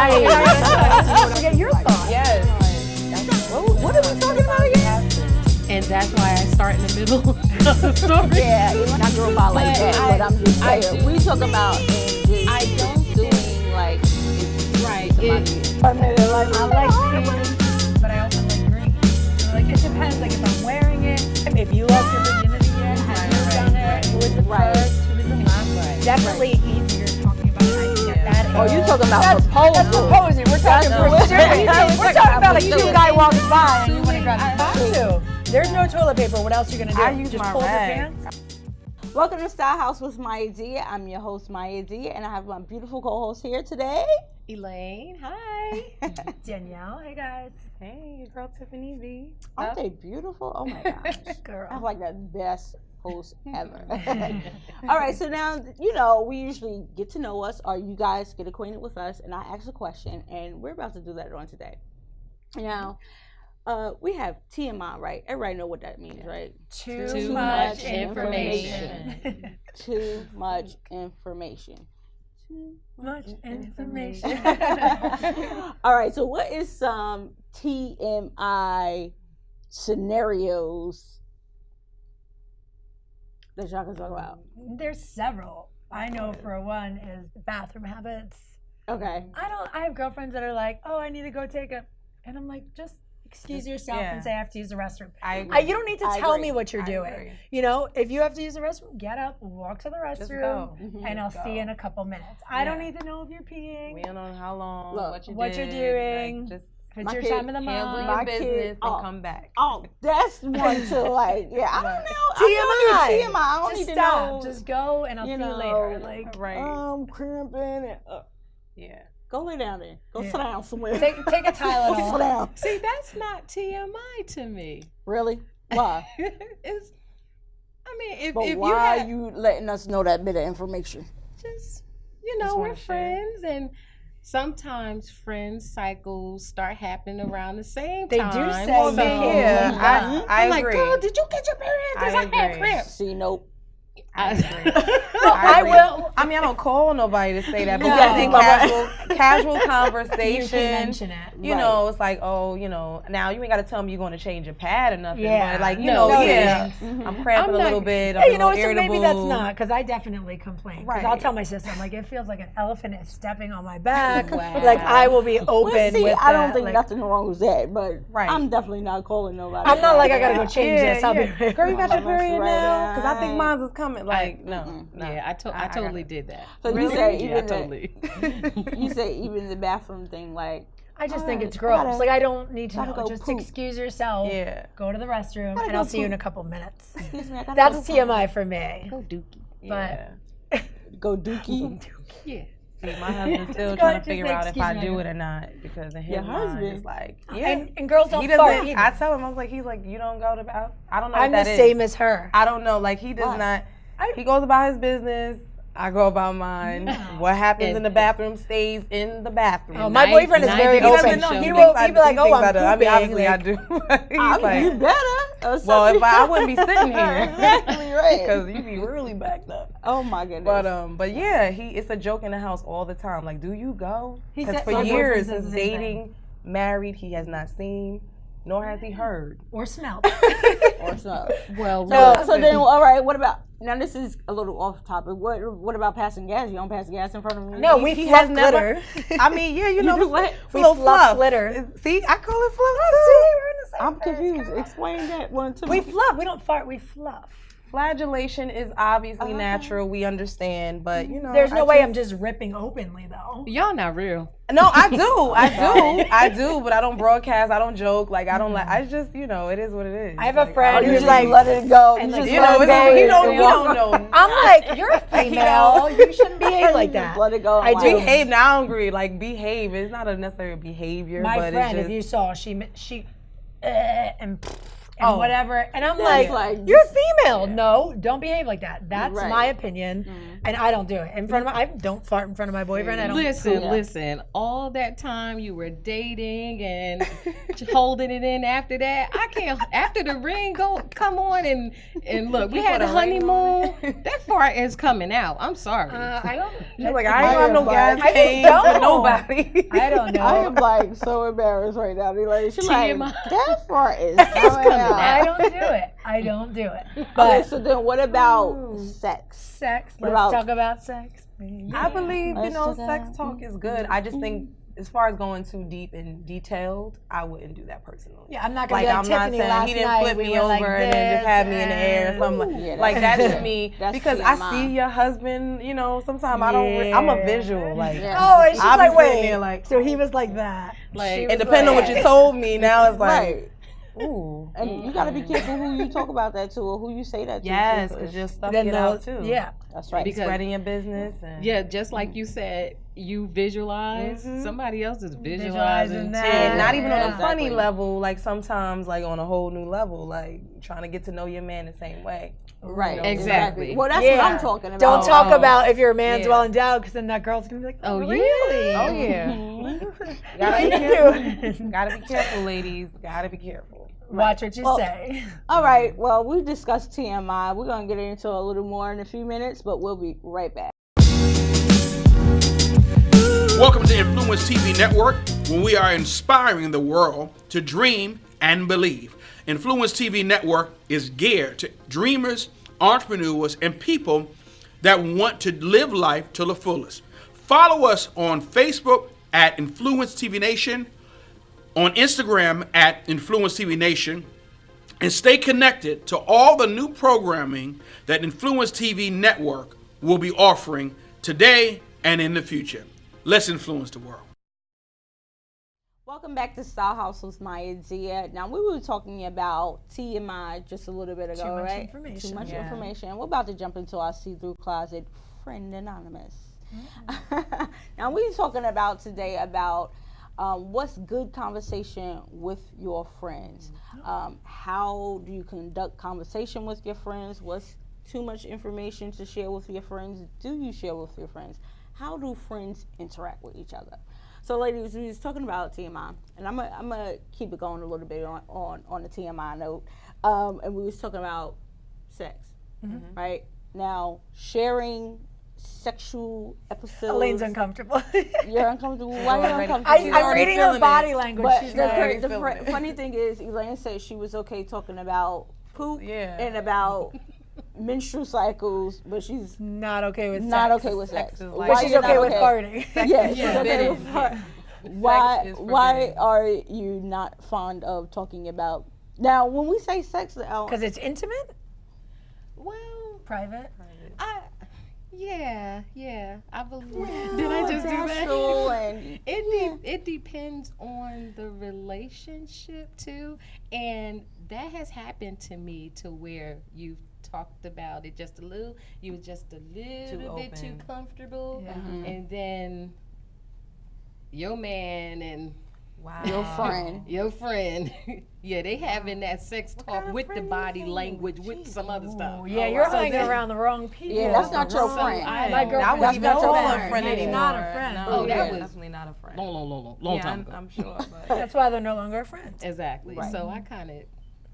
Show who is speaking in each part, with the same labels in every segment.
Speaker 1: Right. Get your thoughts.
Speaker 2: Yes.
Speaker 1: What are we talking about again?
Speaker 3: And that's why I start in the middle of the story.
Speaker 4: Yeah, not your about like that, but I'm just saying. We talk about
Speaker 3: I don't
Speaker 4: doing like
Speaker 3: right.
Speaker 1: I like pink, but I also like green. So, like it depends. Like if I'm wearing it, if you lost your virginity yet, have you done it? Who was the first? Who was the last? Definitely easier talking about it. That
Speaker 4: oh, you talking about proposal?
Speaker 1: That's proposing. We're talking we're talking about a cute guy walks by and you want to grab him. There's no toilet paper. What else are you gonna do?
Speaker 2: I use
Speaker 1: just
Speaker 2: my
Speaker 1: pull your
Speaker 2: rag.
Speaker 1: pants.
Speaker 4: Welcome to Style House with Maya D. I'm your host, Maya D, and I have my beautiful co-host here today.
Speaker 3: Elaine, hi.
Speaker 1: Danielle, hey guys.
Speaker 2: Hey, your girl Tiffany V.
Speaker 4: Aren't they beautiful? Oh my gosh.
Speaker 1: Girl.
Speaker 4: I have like the best host ever. All right, so now, we usually get to know us, or you guys get acquainted with us, and I ask a question, and we're about to do that on today. Now, we have TMI, right? Everybody know what that means, right?
Speaker 3: Too much information.
Speaker 4: Too much information.
Speaker 1: Too much information.
Speaker 4: All right, so what is some TMI scenarios that y'all can talk about?
Speaker 1: There's several. I know for one is bathroom habits.
Speaker 4: Okay.
Speaker 1: I have girlfriends that are like, oh, I need to go take a, and I'm like, just excuse yourself and say I have to use the restroom.
Speaker 2: I agree.
Speaker 1: You don't need to tell me what you're doing.
Speaker 2: Agree.
Speaker 1: If you have to use the restroom, get up, walk to the restroom, and I'll see you in a couple minutes. I don't need to know if you're peeing.
Speaker 2: We don't know how long,
Speaker 4: Look,
Speaker 2: what
Speaker 1: you're doing.
Speaker 2: Like, just
Speaker 1: if it's your time of the
Speaker 2: handle
Speaker 1: month.
Speaker 2: your
Speaker 4: My
Speaker 2: business
Speaker 4: kid-
Speaker 2: and come back.
Speaker 4: Oh, that's one to like, yeah, I don't know.
Speaker 1: TMI.
Speaker 4: I don't
Speaker 1: Just
Speaker 4: need
Speaker 1: stop.
Speaker 4: to know.
Speaker 1: Just go, and I'll see you later. Like,
Speaker 2: right.
Speaker 4: I'm cramping.
Speaker 2: Yeah.
Speaker 4: Go lay down there. Go sit down somewhere.
Speaker 1: take a
Speaker 4: Go sit
Speaker 1: Tylenol.
Speaker 4: down.
Speaker 3: See, that's not TMI to me.
Speaker 4: Really? Why?
Speaker 3: If
Speaker 4: But
Speaker 3: you
Speaker 4: why
Speaker 3: had
Speaker 4: are you letting us know that bit of information?
Speaker 3: just,
Speaker 2: Just
Speaker 3: we're
Speaker 2: wanna share.
Speaker 3: friends, and sometimes friends cycles start happening around the same
Speaker 1: They do
Speaker 3: time.
Speaker 1: say
Speaker 3: So,
Speaker 2: Yeah, I
Speaker 3: I'm like,
Speaker 2: agree.
Speaker 3: girl, did you get your period? Because I had
Speaker 2: agree.
Speaker 3: cramps.
Speaker 4: See, nope.
Speaker 2: I agree.
Speaker 1: I will.
Speaker 2: I mean, I don't call nobody to say that, but
Speaker 4: No.
Speaker 2: just in casual conversation.
Speaker 1: You can mention it.
Speaker 2: You know, it's like, oh, now you ain't got to tell me you're going to change your pad or nothing.
Speaker 1: Yeah.
Speaker 2: But like,
Speaker 3: No,
Speaker 2: yeah, I'm cramping
Speaker 3: I'm
Speaker 2: a little
Speaker 3: not-
Speaker 2: bit. I'm
Speaker 1: Hey,
Speaker 2: a little
Speaker 1: so
Speaker 2: irritable.
Speaker 1: maybe that's not, because I definitely complain. Because I'll
Speaker 2: Right.
Speaker 1: tell my sister, I'm like, it feels like an elephant is stepping on my back.
Speaker 3: Wow.
Speaker 1: Like, I will be open
Speaker 4: Well, see,
Speaker 1: with
Speaker 4: I don't
Speaker 1: that,
Speaker 4: think
Speaker 1: like,
Speaker 4: nothing wrong with that, but
Speaker 2: Right.
Speaker 4: I'm definitely not calling nobody.
Speaker 1: I'm not like, I gotta go change this. I'll be right
Speaker 2: Girl, you got your
Speaker 4: Mess
Speaker 2: period
Speaker 4: right
Speaker 2: now? Because I think
Speaker 4: down.
Speaker 2: mine's is coming. Like, no.
Speaker 3: Yeah, I totally did that.
Speaker 4: So you
Speaker 2: Really?
Speaker 4: say
Speaker 3: Yeah,
Speaker 4: even
Speaker 3: totally.
Speaker 4: you say even the bathroom thing, like
Speaker 1: I just think it's
Speaker 4: I
Speaker 1: gross.
Speaker 4: gotta-
Speaker 1: Like, I don't need to
Speaker 4: gotta
Speaker 1: know.
Speaker 4: go
Speaker 1: Just
Speaker 4: poop.
Speaker 1: excuse yourself.
Speaker 2: Yeah.
Speaker 1: Go to the restroom,
Speaker 4: Gotta
Speaker 1: and
Speaker 4: go
Speaker 1: I'll see you in
Speaker 4: poop.
Speaker 1: a couple minutes.
Speaker 4: excuse me, I gotta
Speaker 1: That's
Speaker 4: go
Speaker 1: TMI for me.
Speaker 3: Go dookie.
Speaker 2: Yeah.
Speaker 4: Go dookie.
Speaker 3: Yeah.
Speaker 2: See, my husband's still
Speaker 1: Go
Speaker 2: trying
Speaker 1: ahead,
Speaker 2: to figure
Speaker 1: just say,
Speaker 2: out if
Speaker 1: "Excuse
Speaker 2: I
Speaker 1: me,
Speaker 2: do
Speaker 1: I
Speaker 2: it or not, because in his
Speaker 4: Your
Speaker 2: mind,
Speaker 4: husband?
Speaker 2: it's like,
Speaker 1: And girls don't
Speaker 2: he
Speaker 1: fart
Speaker 2: doesn't.
Speaker 1: either.
Speaker 2: I tell him, I was like, he's like, you don't go to bath. I don't know
Speaker 1: I'm
Speaker 2: what
Speaker 1: the
Speaker 2: that is.
Speaker 1: same as her.
Speaker 2: I don't know. Like, he does
Speaker 4: Why?
Speaker 2: not. He goes about his business. I go about mine.
Speaker 1: No.
Speaker 2: What happens in the bathroom stays in the bathroom.
Speaker 1: Oh, my boyfriend is very
Speaker 3: He doesn't
Speaker 1: open.
Speaker 3: know.
Speaker 1: He
Speaker 3: He
Speaker 1: will be like, oh, I'm
Speaker 2: I mean, obviously I
Speaker 1: pooping.
Speaker 2: do. But he's
Speaker 4: You
Speaker 2: like,
Speaker 4: better. or
Speaker 2: well, if
Speaker 4: something.
Speaker 2: I wouldn't be sitting here.
Speaker 4: Exactly right.
Speaker 2: Because you be really backed up.
Speaker 4: Oh my goodness.
Speaker 2: But yeah, it's a joke in the house all the time. Like, do you go?
Speaker 1: He
Speaker 2: Because
Speaker 1: said-
Speaker 2: for
Speaker 1: my boyfriend
Speaker 2: years,
Speaker 1: says
Speaker 2: since
Speaker 1: the same
Speaker 2: dating, married, he has not seen, nor has he heard.
Speaker 1: Or smelled.
Speaker 4: Or so.
Speaker 3: Well,
Speaker 4: So then, all right. What about now? This is a little off topic. What about passing gas? You don't pass gas in front of me?
Speaker 1: No, we
Speaker 2: He
Speaker 1: fluff
Speaker 2: has never-
Speaker 1: glitter.
Speaker 2: I mean, yeah, you know,
Speaker 4: do what?
Speaker 2: it's a
Speaker 1: We
Speaker 2: little
Speaker 1: fluff
Speaker 2: fluff.
Speaker 1: glitter.
Speaker 2: See, I call it fluff too.
Speaker 4: I'm confused. Explain that one to
Speaker 1: We
Speaker 4: me.
Speaker 1: fluff. We don't fart. We fluff.
Speaker 2: Flagellation is obviously natural. We understand, but you know,
Speaker 1: There's no way I'm just ripping openly though.
Speaker 3: y'all not real.
Speaker 2: No, I do, but I don't broadcast. I don't joke. Like I don't like. I just, it is what it is.
Speaker 1: I have a
Speaker 2: Like,
Speaker 1: friend
Speaker 4: You
Speaker 1: who's
Speaker 4: just
Speaker 1: like,
Speaker 4: let it go.
Speaker 1: and
Speaker 4: You
Speaker 1: like,
Speaker 4: just
Speaker 2: you
Speaker 4: let
Speaker 2: know,
Speaker 4: it go.
Speaker 2: you don't know.
Speaker 1: I'm like, you're a female. You shouldn't behave like that.
Speaker 4: Let it go.
Speaker 1: I do.
Speaker 2: Behave. Now I don't agree. Like behave. It's not a necessary behavior.
Speaker 1: My
Speaker 2: but
Speaker 1: friend,
Speaker 2: it's just,
Speaker 1: if you saw, she and
Speaker 2: Oh.
Speaker 1: whatever, and I'm
Speaker 4: That's
Speaker 1: like,
Speaker 4: like
Speaker 1: you're female. No, don't behave like that. That's
Speaker 4: Right.
Speaker 1: my opinion. And I don't do it in front of I don't fart in front of my boyfriend. I don't.
Speaker 3: Listen. All that time you were dating and holding it in after that, I can't. After the ring come on and look, we had a honeymoon. That fart is coming out. I'm sorry.
Speaker 1: I don't.
Speaker 2: She's like, I ain't got no gas
Speaker 1: I
Speaker 2: pain
Speaker 1: don't.
Speaker 2: for nobody.
Speaker 1: I don't know.
Speaker 4: I am like so embarrassed right now. Like, she's like,
Speaker 3: TMI.
Speaker 4: that fart is coming out.
Speaker 1: I don't do it. I don't do it.
Speaker 4: Okay,
Speaker 1: But
Speaker 4: so then what about sex?
Speaker 1: sex.
Speaker 4: What
Speaker 1: Let's
Speaker 4: about-
Speaker 1: talk about sex.
Speaker 2: I believe,
Speaker 4: Let's do that.
Speaker 2: sex talk is good. I just think as far as going too deep and detailed, I wouldn't do that personally.
Speaker 1: Yeah, I'm not gonna
Speaker 2: Like,
Speaker 1: be like
Speaker 2: I'm not
Speaker 1: Tiffany
Speaker 2: saying
Speaker 1: last
Speaker 2: he didn't
Speaker 1: night,
Speaker 2: flip
Speaker 1: we
Speaker 2: me
Speaker 1: were
Speaker 2: over
Speaker 1: like
Speaker 2: and then just had me in the air or something
Speaker 4: Yeah,
Speaker 2: like
Speaker 4: that's-
Speaker 2: that to me.
Speaker 4: that's
Speaker 2: Because
Speaker 4: TMI.
Speaker 2: I see your husband, sometimes I don't, I'm a visual. Like,
Speaker 4: Yeah.
Speaker 1: Oh, and she's
Speaker 2: I'll be
Speaker 1: like,
Speaker 2: sitting
Speaker 1: wait.
Speaker 2: there like,
Speaker 1: So he was like that.
Speaker 3: Like,
Speaker 2: and depending on what you told me, now it's like,
Speaker 4: Right.
Speaker 2: ooh.
Speaker 4: And you gotta be careful who you talk about that to or who you say that to.
Speaker 2: Yes,
Speaker 4: too,
Speaker 2: because your stuff
Speaker 1: Then
Speaker 2: get out too.
Speaker 1: yeah.
Speaker 4: that's right.
Speaker 3: Because-
Speaker 2: Spreading your business. And,
Speaker 3: yeah, just like you said, you visualize. Somebody else is
Speaker 1: Visualizing
Speaker 3: visualizing
Speaker 1: that.
Speaker 3: too.
Speaker 2: And not even on a
Speaker 4: Exactly.
Speaker 2: funny level, like sometimes like on a whole new level, like trying to get to know your man the same way.
Speaker 4: Right.
Speaker 3: Exactly.
Speaker 4: Well, that's
Speaker 1: Yeah.
Speaker 4: what I'm talking about.
Speaker 1: Don't talk
Speaker 2: oh,
Speaker 1: about if your man's
Speaker 2: yeah.
Speaker 1: well endowed, because then that girl's gonna be like,
Speaker 3: Oh, yeah.
Speaker 1: really?
Speaker 2: Oh yeah.
Speaker 1: What
Speaker 2: Gotta
Speaker 1: are
Speaker 2: be
Speaker 1: you
Speaker 2: careful.
Speaker 1: doing?
Speaker 2: Gotta be careful, ladies. Gotta be careful.
Speaker 1: Watch what you
Speaker 4: Well,
Speaker 1: say.
Speaker 4: All right. Well, we discussed TMI. We're gonna get into a little more in a few minutes, but we'll be right back.
Speaker 5: Welcome to Influence TV Network, where we are inspiring the world to dream and believe. Influence TV Network is geared to dreamers, entrepreneurs, and people that want to live life to the fullest. Follow us on Facebook at Influence TV Nation, on Instagram at Influence TV Nation, and stay connected to all the new programming that Influence TV Network will be offering today and in the future. Let's influence the world.
Speaker 4: Welcome back to Style House with Maya Zia. Now, we were talking about TMI just a little bit ago,
Speaker 1: Too much
Speaker 4: right?
Speaker 1: information.
Speaker 4: Too much
Speaker 2: Yeah.
Speaker 4: information. We're about to jump into our see-through closet, friend anonymous. Now, we're talking about today about what's good conversation with your friends. How do you conduct conversation with your friends? What's too much information to share with your friends? Do you share with your friends? How do friends interact with each other? So, ladies, we was talking about TMI, and I'm gonna keep it going a little bit on the TMI note. And we was talking about sex, right? Now, sharing sexual episodes.
Speaker 1: Elaine's uncomfortable.
Speaker 4: You're uncomfortable. Why are you
Speaker 2: already-
Speaker 4: uncomfortable?
Speaker 1: I'm reading her
Speaker 2: feeling
Speaker 1: body
Speaker 2: it.
Speaker 1: language.
Speaker 4: But
Speaker 1: She's
Speaker 4: the,
Speaker 1: like,
Speaker 2: feeling it.
Speaker 4: funny thing is, Elaine said she was okay talking about poop
Speaker 2: Yeah.
Speaker 4: and about menstrual cycles, but she's
Speaker 1: not okay with
Speaker 4: not
Speaker 1: sex.
Speaker 4: okay with
Speaker 2: Sex
Speaker 4: sex.
Speaker 2: is
Speaker 4: Why
Speaker 2: like-
Speaker 1: But she's
Speaker 4: you're
Speaker 1: okay
Speaker 4: not
Speaker 1: with farting.
Speaker 4: Yeah, she's
Speaker 2: Yeah.
Speaker 4: okay with fart. Why?
Speaker 2: is
Speaker 4: Why
Speaker 2: forbidden.
Speaker 4: are you not fond of talking about? Now, when we say sex,
Speaker 1: Because it's intimate,
Speaker 3: Well,
Speaker 1: private.
Speaker 3: yeah. I believe. Did I just do that?
Speaker 4: sexual and
Speaker 3: It depends on the relationship too, and that has happened to me to where you've talked about it just a little. You were just a little bit too
Speaker 2: open.
Speaker 3: comfortable,
Speaker 1: Yeah.
Speaker 3: and then your man and
Speaker 2: Wow.
Speaker 4: your friend.
Speaker 3: yeah, they having that sex talk with the body language with some other stuff.
Speaker 1: Oh, yeah, you're
Speaker 3: So
Speaker 1: hanging
Speaker 3: then-
Speaker 1: agirl wrong people.
Speaker 4: Yeah, that's not your
Speaker 3: So
Speaker 4: friend.
Speaker 3: I-
Speaker 1: My
Speaker 2: That
Speaker 1: girlfriend.
Speaker 2: wouldn't
Speaker 4: That's
Speaker 2: even
Speaker 4: not your
Speaker 2: call a
Speaker 4: friend.
Speaker 2: friend
Speaker 1: It's
Speaker 2: anymore.
Speaker 1: not a friend.
Speaker 2: No,
Speaker 3: Oh, that
Speaker 2: yeah,
Speaker 3: was-
Speaker 2: definitely not a friend.
Speaker 3: long
Speaker 2: yeah,
Speaker 3: time ago.
Speaker 2: I'm sure, but
Speaker 1: That's why they're no longer friends.
Speaker 3: Exactly.
Speaker 4: Right.
Speaker 3: So I kind of.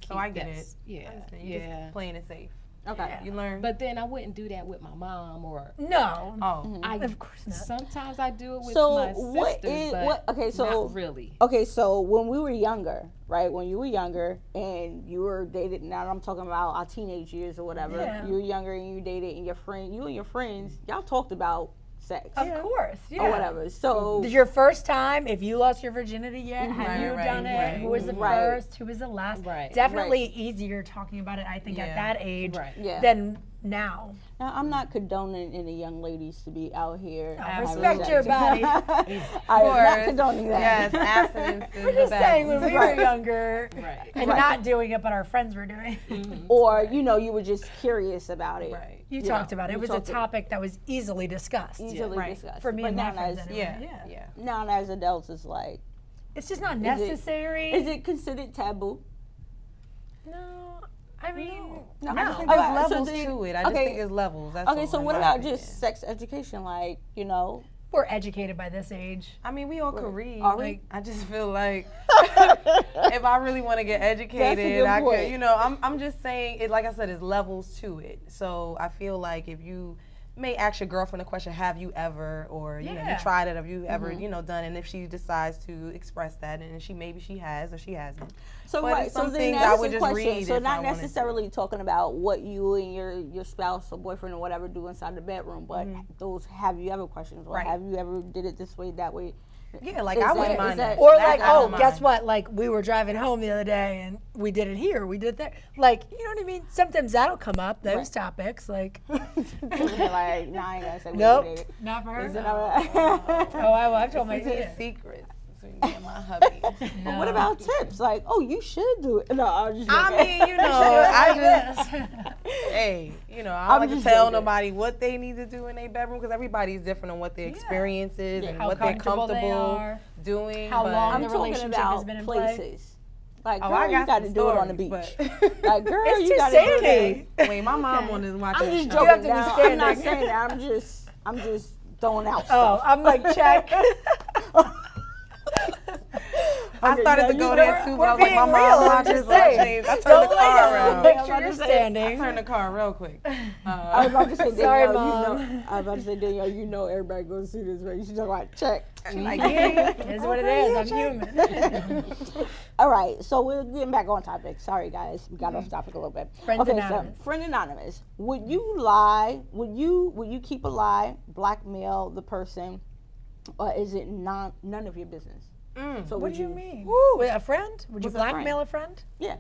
Speaker 2: so I get it.
Speaker 3: Yeah.
Speaker 2: You're
Speaker 3: Yeah.
Speaker 2: just playing it safe.
Speaker 4: Okay.
Speaker 2: You learn.
Speaker 3: But then I wouldn't do that with my mom or.
Speaker 1: No.
Speaker 2: oh,
Speaker 3: I
Speaker 1: Of course not.
Speaker 3: Sometimes I do it with
Speaker 4: So
Speaker 3: my
Speaker 4: what
Speaker 3: sisters,
Speaker 4: is
Speaker 3: but
Speaker 4: what? Okay, so
Speaker 3: not really.
Speaker 4: okay, so when we were younger, right? When you were younger and you were dated, now I'm talking about our teenage years or whatever.
Speaker 1: Yeah.
Speaker 4: You were younger and you dated, and you and your friends, y'all talked about sex
Speaker 1: Of course. Yeah.
Speaker 4: or whatever. So
Speaker 1: Your first time, if you lost your virginity yet, have
Speaker 2: Right,
Speaker 1: you
Speaker 2: right,
Speaker 1: done it?
Speaker 2: right.
Speaker 1: Who was the
Speaker 4: Right.
Speaker 1: first? Who was the last?
Speaker 3: Right.
Speaker 1: Definitely easier talking about it, I think, at
Speaker 2: Yeah.
Speaker 1: that age
Speaker 3: Right.
Speaker 4: Yeah.
Speaker 1: than now.
Speaker 4: now, I'm not condoning any young ladies to be out here. having
Speaker 1: Respect
Speaker 4: sex.
Speaker 1: your body.
Speaker 4: I am not condoning that.
Speaker 2: yes, abstinence is
Speaker 1: We're
Speaker 2: the
Speaker 1: just
Speaker 2: best.
Speaker 1: saying when we were
Speaker 4: Right.
Speaker 1: younger
Speaker 3: Right.
Speaker 1: and
Speaker 4: Right.
Speaker 1: not doing it, but our friends were doing it.
Speaker 4: Or you were just curious about it.
Speaker 2: Right.
Speaker 1: You
Speaker 4: Yeah,
Speaker 1: talked about it.
Speaker 4: you
Speaker 1: It was a
Speaker 4: talked it.
Speaker 1: topic that was easily discussed.
Speaker 4: Easily
Speaker 2: Right.
Speaker 4: discussed.
Speaker 1: For me
Speaker 4: But
Speaker 1: and my
Speaker 4: now
Speaker 1: friends
Speaker 4: as
Speaker 1: anyway.
Speaker 2: Yeah.
Speaker 4: now as adults, it's like,
Speaker 1: It's just not
Speaker 4: it-
Speaker 1: necessary.
Speaker 4: is it considered taboo?
Speaker 1: No, I mean,
Speaker 2: No, I just think
Speaker 4: Okay,
Speaker 2: there's
Speaker 4: so
Speaker 2: levels
Speaker 4: then-
Speaker 2: to it. I just
Speaker 4: okay.
Speaker 2: think there's levels. That's
Speaker 4: Okay,
Speaker 2: all,
Speaker 4: so
Speaker 2: in
Speaker 4: what
Speaker 2: my
Speaker 4: about
Speaker 2: opinion.
Speaker 4: just sex education? Like, you know,
Speaker 1: we're educated by this age.
Speaker 2: I mean, we all could read.
Speaker 4: Are we?
Speaker 2: Like, I just feel like if I really want to get educated,
Speaker 4: good
Speaker 2: I
Speaker 4: point.
Speaker 2: could. You know, I'm just saying it. Like I said, it's levels to it. So I feel like if you may ask your girlfriend a question, have you ever, or you know, you
Speaker 1: Yeah.
Speaker 2: tried it, have you ever, you know, done? And if she decides to express that, and maybe she has or she hasn't.
Speaker 4: so
Speaker 2: But
Speaker 4: right,
Speaker 2: it's
Speaker 4: so
Speaker 2: some
Speaker 4: then
Speaker 2: things
Speaker 4: that's
Speaker 2: I would
Speaker 4: the
Speaker 2: just
Speaker 4: question.
Speaker 2: read
Speaker 4: So
Speaker 2: if I
Speaker 4: not
Speaker 2: wanted to.
Speaker 4: necessarily talking about what you and your spouse or boyfriend or whatever do inside the bedroom, but those have you ever questions, or
Speaker 2: Right.
Speaker 4: have you ever did it this way, that way?
Speaker 2: Yeah, like
Speaker 4: Is
Speaker 2: I wouldn't
Speaker 4: that-
Speaker 2: mind
Speaker 4: is that-
Speaker 2: that.
Speaker 1: Or
Speaker 2: That
Speaker 1: like,
Speaker 2: I
Speaker 1: oh,
Speaker 2: don't
Speaker 1: guess
Speaker 2: mind.
Speaker 1: what? Like, we were driving home the other day and we did it here, we did it there. Like, you know what I mean? Sometimes that'll come up, those topics. Like,
Speaker 4: Like, nah, I ain't gonna say
Speaker 1: nope,
Speaker 4: we did it.
Speaker 1: not for her.
Speaker 4: Is it all-
Speaker 1: Oh, I've told my
Speaker 2: These are
Speaker 1: yeah.
Speaker 2: secrets between me and my hubby.
Speaker 4: But what about tips? Like, oh, you should do it. No, I was just
Speaker 2: I
Speaker 4: joking.
Speaker 2: mean, you know, I just, hey, you know, I
Speaker 4: I'm
Speaker 2: don't like to
Speaker 4: just
Speaker 2: tell
Speaker 4: joking.
Speaker 2: nobody what they need to do in their bedroom because everybody's different on what their experience is and
Speaker 1: How
Speaker 2: what they're
Speaker 1: comfortable they
Speaker 2: comfortable
Speaker 1: are.
Speaker 2: doing.
Speaker 1: How
Speaker 2: but
Speaker 1: long
Speaker 4: I'm
Speaker 1: the
Speaker 4: talking
Speaker 1: relationship has
Speaker 4: about
Speaker 1: been in play.
Speaker 4: places. Like,
Speaker 2: Oh,
Speaker 4: girl,
Speaker 2: I
Speaker 4: you
Speaker 2: got
Speaker 4: got to
Speaker 2: some
Speaker 4: do it on the
Speaker 2: stories,
Speaker 4: beach.
Speaker 2: but-
Speaker 4: Like, girl,
Speaker 1: It's
Speaker 4: you
Speaker 1: too
Speaker 4: got to do it.
Speaker 1: sandy.
Speaker 2: Wait, my mom wanted to watch
Speaker 4: I'm
Speaker 2: that
Speaker 4: just
Speaker 2: show.
Speaker 1: You have
Speaker 4: joking
Speaker 1: to be
Speaker 4: now. I'm not
Speaker 1: standing.
Speaker 4: saying that. I'm just throwing out
Speaker 1: Oh,
Speaker 4: stuff.
Speaker 1: I'm like, check.
Speaker 2: I started to
Speaker 4: you
Speaker 2: go
Speaker 4: know,
Speaker 2: there too, but I was like,
Speaker 1: being
Speaker 2: my
Speaker 1: real,
Speaker 2: mom
Speaker 1: I'm
Speaker 2: watches,
Speaker 1: just
Speaker 2: so I
Speaker 1: saying.
Speaker 2: changed. I turned
Speaker 1: Don't
Speaker 2: the
Speaker 1: lay
Speaker 2: car
Speaker 1: down.
Speaker 2: around.
Speaker 1: Make
Speaker 4: I
Speaker 1: sure you're
Speaker 4: was about to say-
Speaker 2: I
Speaker 1: standing.
Speaker 2: turned the car real quick.
Speaker 4: I was about to say,
Speaker 1: Sorry,
Speaker 4: Danielle,
Speaker 1: Mom.
Speaker 4: I was about to say, Danielle, you know everybody goes through this, right? You should talk about check.
Speaker 2: Like, yeah.
Speaker 1: It's what it is. I'm human.
Speaker 4: All right, so we're getting back on topic. Sorry, guys, we got off topic a little bit.
Speaker 1: Friends
Speaker 4: okay,
Speaker 1: Anonymous.
Speaker 4: so friend anonymous. Would you lie? Would you keep a lie, blackmail the person, or is it none of your business? So
Speaker 1: What
Speaker 4: would
Speaker 1: do you mean?
Speaker 4: Woo.
Speaker 1: With a friend? Would you
Speaker 4: With a friend.
Speaker 1: blackmail a friend?
Speaker 4: Yeah.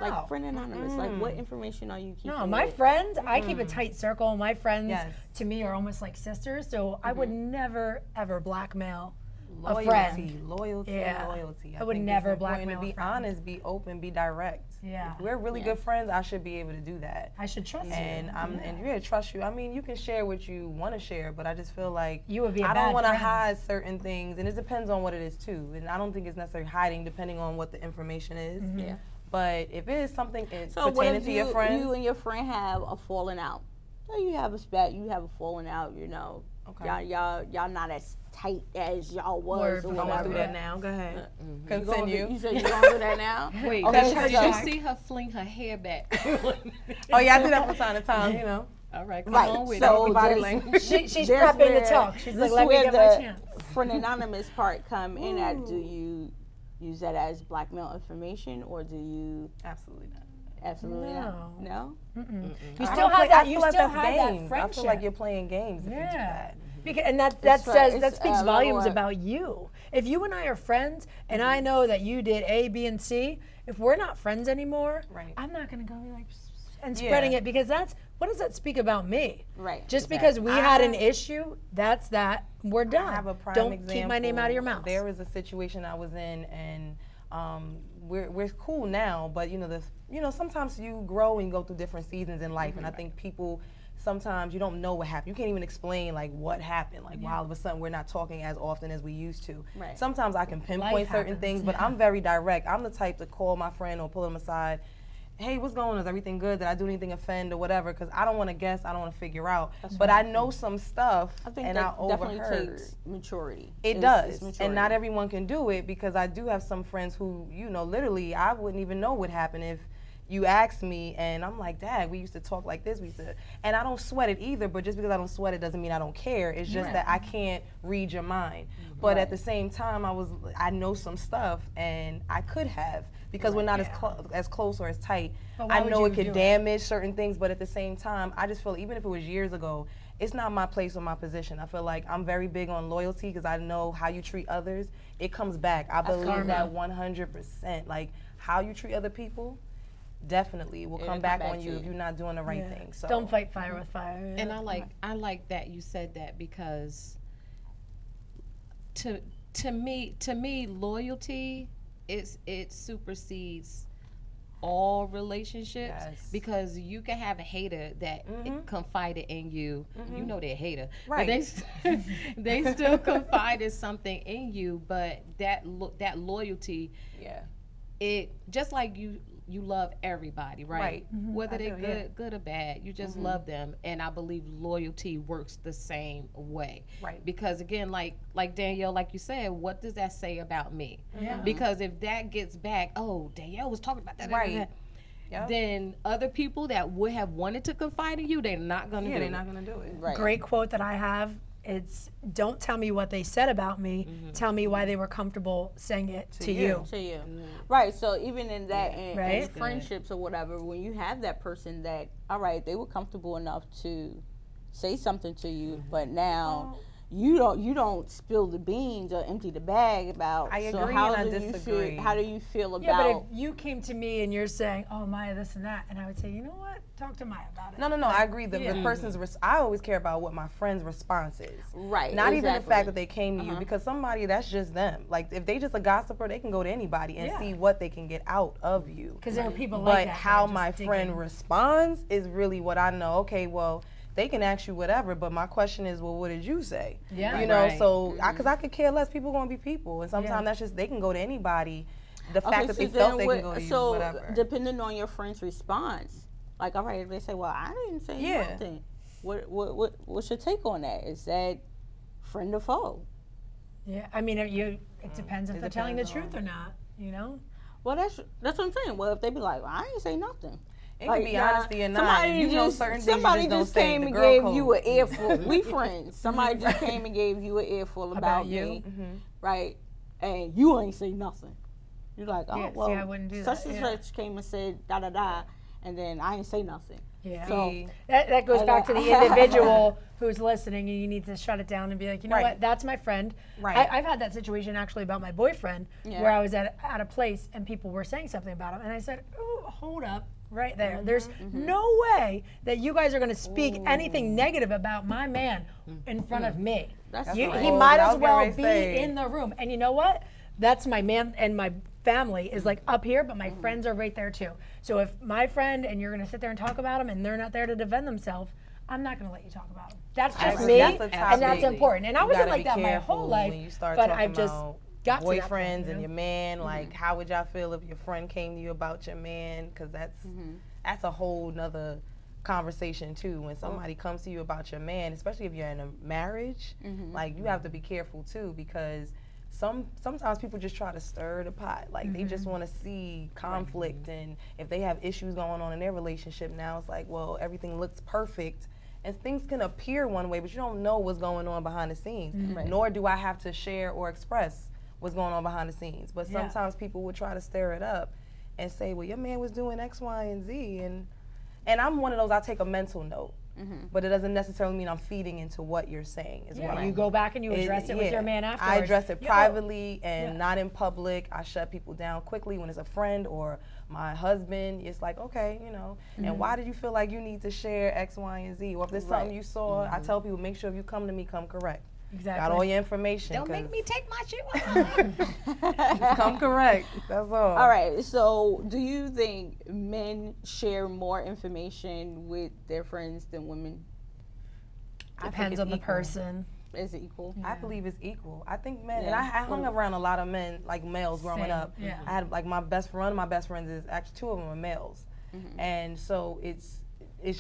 Speaker 4: Like
Speaker 1: No.
Speaker 4: friend anonymous. Like what information are you keeping?
Speaker 1: No, my
Speaker 4: with-
Speaker 1: friends, I keep a tight circle. My friends,
Speaker 2: Yes.
Speaker 1: to me, are almost like sisters. So I would never, ever blackmail a
Speaker 2: Loyalty,
Speaker 1: friend.
Speaker 2: loyalty,
Speaker 1: Yeah.
Speaker 2: loyalty.
Speaker 1: I would
Speaker 2: think
Speaker 1: never
Speaker 2: it's important
Speaker 1: blackmail
Speaker 2: to
Speaker 1: a
Speaker 2: be
Speaker 1: friend.
Speaker 2: honest, be open, be direct.
Speaker 1: Yeah.
Speaker 2: If we're really good friends, I should be able to do that.
Speaker 1: I should trust
Speaker 2: And
Speaker 1: you.
Speaker 2: and yeah, trust you. I mean, you can share what you want to share, but I just feel like
Speaker 1: You would be a
Speaker 2: I
Speaker 1: bad
Speaker 2: don't want to
Speaker 1: friend.
Speaker 2: hide certain things, and it depends on what it is too. And I don't think it's necessarily hiding, depending on what the information is.
Speaker 4: Yeah.
Speaker 2: But if it is something
Speaker 4: So what
Speaker 2: pertaining
Speaker 4: if
Speaker 2: to your friend,
Speaker 4: you and your friend have a falling out? So you have a spat, you have a falling out. You know,
Speaker 2: Okay.
Speaker 4: y'all not as tight as y'all was
Speaker 1: Word
Speaker 4: or
Speaker 1: for
Speaker 2: I want
Speaker 4: whatever.
Speaker 2: to do that now. Go ahead.
Speaker 4: You gonna do-
Speaker 2: Continue.
Speaker 4: You said you gonna do that now?
Speaker 3: Wait,
Speaker 4: Okay,
Speaker 3: did
Speaker 4: so-
Speaker 3: you see her fling her hair back?
Speaker 2: Oh yeah, I do that from time to time. You know.
Speaker 3: All right, come
Speaker 4: Right.
Speaker 3: on with
Speaker 4: So
Speaker 3: it.
Speaker 2: body
Speaker 4: there's-
Speaker 2: language.
Speaker 1: She's
Speaker 4: there's
Speaker 1: prepping
Speaker 4: where-
Speaker 1: to talk. She's like,
Speaker 4: this
Speaker 1: let me
Speaker 4: where
Speaker 1: get my
Speaker 4: the
Speaker 1: chance.
Speaker 4: friend anonymous part come in at. Do you use that as blackmail information, or do you
Speaker 2: Absolutely not.
Speaker 4: absolutely not? No.
Speaker 1: You
Speaker 2: I
Speaker 1: still
Speaker 2: don't
Speaker 1: have
Speaker 2: play-
Speaker 1: that.
Speaker 2: I
Speaker 1: You
Speaker 2: feel like
Speaker 1: still
Speaker 2: that's
Speaker 1: have that
Speaker 2: games. I
Speaker 1: friendship.
Speaker 2: feel like you're playing games if you do
Speaker 1: Yeah.
Speaker 2: that.
Speaker 1: Because, and that
Speaker 4: It's
Speaker 1: says
Speaker 4: right.
Speaker 1: that
Speaker 4: It's
Speaker 1: speaks
Speaker 4: a
Speaker 1: volumes
Speaker 4: lot.
Speaker 1: about you. If you and I are friends, and I know that you did A, B, and C, if we're not friends anymore,
Speaker 2: Right.
Speaker 1: I'm not gonna go be like and spreading it because that's what does that speak about me?
Speaker 4: Right.
Speaker 1: Just because we had an
Speaker 2: I-
Speaker 1: issue, that's that. We're done.
Speaker 2: I have a prime
Speaker 1: Don't
Speaker 2: example.
Speaker 1: keep my name out of your mouth.
Speaker 2: There was a situation I was in, and we're cool now. But sometimes you grow and you go through different seasons in life, and I think people sometimes you don't know what happened. You can't even explain like what happened. Like why all of a sudden we're not talking as often as we used to.
Speaker 4: Right.
Speaker 2: Sometimes I can pinpoint
Speaker 1: Life
Speaker 2: certain
Speaker 1: happens,
Speaker 2: things, but I'm very direct. I'm the type to call my friend or pull them aside. Hey, what's going on? Is everything good? Did I do anything offend or whatever? Because I don't want to guess. I don't want to figure out. But I know some stuff,
Speaker 4: I think
Speaker 2: and I
Speaker 4: that definitely
Speaker 2: overheard.
Speaker 4: takes maturity.
Speaker 2: It
Speaker 4: It's
Speaker 2: does, and not
Speaker 4: maturity.
Speaker 2: everyone can do it because I do have some friends who, literally, I wouldn't even know what happened if you asked me, and I'm like, Dad, we used to talk like this, and I don't sweat it either. But just because I don't sweat it doesn't mean I don't care. It's just that I can't read your mind. But at the same time, I know some stuff, and I could have because we're not as close or as tight.
Speaker 1: But why
Speaker 2: I
Speaker 1: would
Speaker 2: know
Speaker 1: you
Speaker 2: it could
Speaker 1: do it?
Speaker 2: damage certain things, but at the same time, I just feel even if it was years ago, it's not my place or my position. I feel like I'm very big on loyalty because I know how you treat others, it comes back. I believe
Speaker 1: karma.
Speaker 2: that 100%. Like how you treat other people, definitely will come back on you if you're not doing the right thing. So
Speaker 1: Don't fight fire with fire.
Speaker 3: And I like that you said that because to me loyalty it supersedes all relationships
Speaker 2: Yes.
Speaker 3: because you can have a hater that confided in you. You know they're a hater,
Speaker 2: Right.
Speaker 3: but they still confided something in you. But that loyalty
Speaker 2: yeah.
Speaker 3: it just like you love everybody, right?
Speaker 2: Right.
Speaker 3: Whether
Speaker 2: I
Speaker 3: they're
Speaker 2: do,
Speaker 3: good or bad, you just love them. And I believe loyalty works the same way.
Speaker 2: Right.
Speaker 3: Because again, like Danielle, like you said, what does that say about me?
Speaker 1: Yeah.
Speaker 3: Because if that gets back, oh, Danielle was talking about that,
Speaker 2: Right. Yep.
Speaker 3: then other people that would have wanted to confide in you, they're not gonna do
Speaker 2: they're
Speaker 3: it.
Speaker 2: not gonna do it.
Speaker 4: Right.
Speaker 1: Great quote that I have. It's don't tell me what they said about me. Tell me why they were comfortable saying it to you.
Speaker 4: To you. Right. So even in that, in
Speaker 1: Right.
Speaker 4: friendships or whatever, when you have that person that, all right, they were comfortable enough to say something to you, but now you don't spill the beans or empty the bag about.
Speaker 2: I
Speaker 4: so
Speaker 2: agree
Speaker 4: how
Speaker 2: and
Speaker 4: do
Speaker 2: I
Speaker 4: you
Speaker 2: disagree.
Speaker 4: feel? How do you feel about?
Speaker 1: Yeah, but if you came to me and you're saying, "Oh, Maya, this and that," and I would say, "You know what? Talk to Maya about it."
Speaker 2: No, I agree. The
Speaker 1: Yeah.
Speaker 2: person's I always care about what my friend's response is.
Speaker 4: Right,
Speaker 2: Not even the
Speaker 4: exactly.
Speaker 2: fact that they came to you, because somebody, that's just them. Like, if they just a gossiper, they can go to anybody and
Speaker 1: Yeah.
Speaker 2: see what they can get out of you.
Speaker 1: Because there are people
Speaker 2: But
Speaker 1: like that. that
Speaker 2: how
Speaker 1: are just
Speaker 2: my friend
Speaker 1: digging.
Speaker 2: responds is really what I know. Okay, well, they can ask you whatever, but my question is, well, what did you say?
Speaker 1: Yeah.
Speaker 2: You know,
Speaker 3: Right.
Speaker 2: so, because I could care less. People gonna be people. And sometimes
Speaker 1: Yeah.
Speaker 2: that's just, they can go to anybody. The fact
Speaker 4: Okay,
Speaker 2: that
Speaker 4: so
Speaker 2: they
Speaker 4: then
Speaker 2: felt they can go to you,
Speaker 4: so
Speaker 2: whatever.
Speaker 4: depending on your friend's response, like, all right, if they say, well, I didn't say
Speaker 2: Yeah.
Speaker 4: nothing. What's your take on that? Is that friend or foe?
Speaker 1: Yeah, I mean, it depends if
Speaker 2: It
Speaker 1: they're telling the
Speaker 2: depends
Speaker 1: truth or not. You know.
Speaker 4: Well, that's what I'm saying. Well, if they be like, well, I ain't say nothing.
Speaker 2: It
Speaker 4: Like,
Speaker 2: could be
Speaker 4: nah,
Speaker 2: honesty or not.
Speaker 4: somebody
Speaker 2: And you know
Speaker 4: just-
Speaker 2: certain things
Speaker 4: somebody
Speaker 2: you just don't
Speaker 4: just
Speaker 2: say.
Speaker 4: came
Speaker 2: The
Speaker 4: and
Speaker 2: girl
Speaker 4: gave
Speaker 2: code.
Speaker 4: you an earful. We friends. Somebody just came and gave you an earful about
Speaker 1: you?
Speaker 4: me, right? And you ain't say nothing. You're like, oh,
Speaker 1: Yeah, see,
Speaker 4: well,
Speaker 1: I wouldn't do
Speaker 4: such
Speaker 1: that,
Speaker 4: and
Speaker 1: yeah.
Speaker 4: such came and said da da da, and then I ain't say nothing.
Speaker 1: Yeah.
Speaker 4: So
Speaker 1: That goes
Speaker 4: I
Speaker 1: back to
Speaker 4: know.
Speaker 1: the individual who's listening, and you need to shut it down and be like, you know
Speaker 2: Right.
Speaker 1: what, that's my friend.
Speaker 2: Right.
Speaker 1: I've had that situation actually about my boyfriend,
Speaker 4: Yeah.
Speaker 1: where I was at a place and people were saying something about him, and I said, oh, hold up, right there. There's no way that you guys are going to speak anything negative about my man in front of me.
Speaker 4: That's
Speaker 1: He
Speaker 4: right.
Speaker 1: might
Speaker 2: I
Speaker 1: as
Speaker 2: was
Speaker 1: well
Speaker 2: getting
Speaker 1: be
Speaker 2: ready to say.
Speaker 1: in the room. And you know what? That's my man, and my family is like up here, but my friends are right there too. So if my friend and you're going to sit there and talk about them and they're not there to defend themselves, I'm not going to let you talk about them. That's just
Speaker 2: That's-
Speaker 1: me,
Speaker 2: that's a
Speaker 1: and
Speaker 2: topic.
Speaker 1: that's important. And I
Speaker 2: You
Speaker 1: wasn't
Speaker 2: gotta
Speaker 1: like
Speaker 2: be
Speaker 1: that my
Speaker 2: careful
Speaker 1: whole life,
Speaker 2: when you start
Speaker 1: but
Speaker 2: talking
Speaker 1: I've just
Speaker 2: about
Speaker 1: got to that
Speaker 2: boyfriends
Speaker 1: point, you
Speaker 2: and
Speaker 1: know?
Speaker 2: your man. Like, how would y'all feel if your friend came to you about your man? Because that's a whole nother conversation too. When somebody comes to you about your man, especially if you're in a marriage, like, you have to be careful too, because sometimes people just try to stir the pot. Like, they just want to see conflict, and if they have issues going on in their relationship now, it's like, well, everything looks perfect. And things can appear one way, but you don't know what's going on behind the scenes. Nor do I have to share or express what's going on behind the scenes. But
Speaker 1: Yeah.
Speaker 2: sometimes people will try to stir it up and say, well, your man was doing X, Y, and Z. And I'm one of those, I take a mental note. But it doesn't necessarily mean I'm feeding into what you're saying. Is
Speaker 1: Yeah,
Speaker 2: what
Speaker 1: you go back and you address it with your man afterwards.
Speaker 2: I address it
Speaker 1: Yo,
Speaker 2: privately and
Speaker 1: Yeah.
Speaker 2: not in public. I shut people down quickly when it's a friend or my husband. It's like, okay, you know, and why did you feel like you need to share X, Y, and Z? Or if there's something you saw, I tell people, make sure if you come to me, come correct.
Speaker 1: Exactly.
Speaker 2: Got all your information.
Speaker 3: Don't make
Speaker 2: 'cause
Speaker 3: me take my shit off.
Speaker 2: just come correct. That's all.
Speaker 4: All right. So, do you think men share more information with their friends than women?
Speaker 2: I think
Speaker 1: Depends
Speaker 2: it's
Speaker 1: on the
Speaker 2: equal.
Speaker 1: person.
Speaker 4: Is it equal?
Speaker 2: I believe it's equal. I think men, and
Speaker 4: Yeah.
Speaker 2: I hung around a lot of men, like males growing
Speaker 1: Same,
Speaker 2: up.
Speaker 1: yeah.
Speaker 2: I had like my best friend, one of my best friends is actually 2 of them are males. And so it's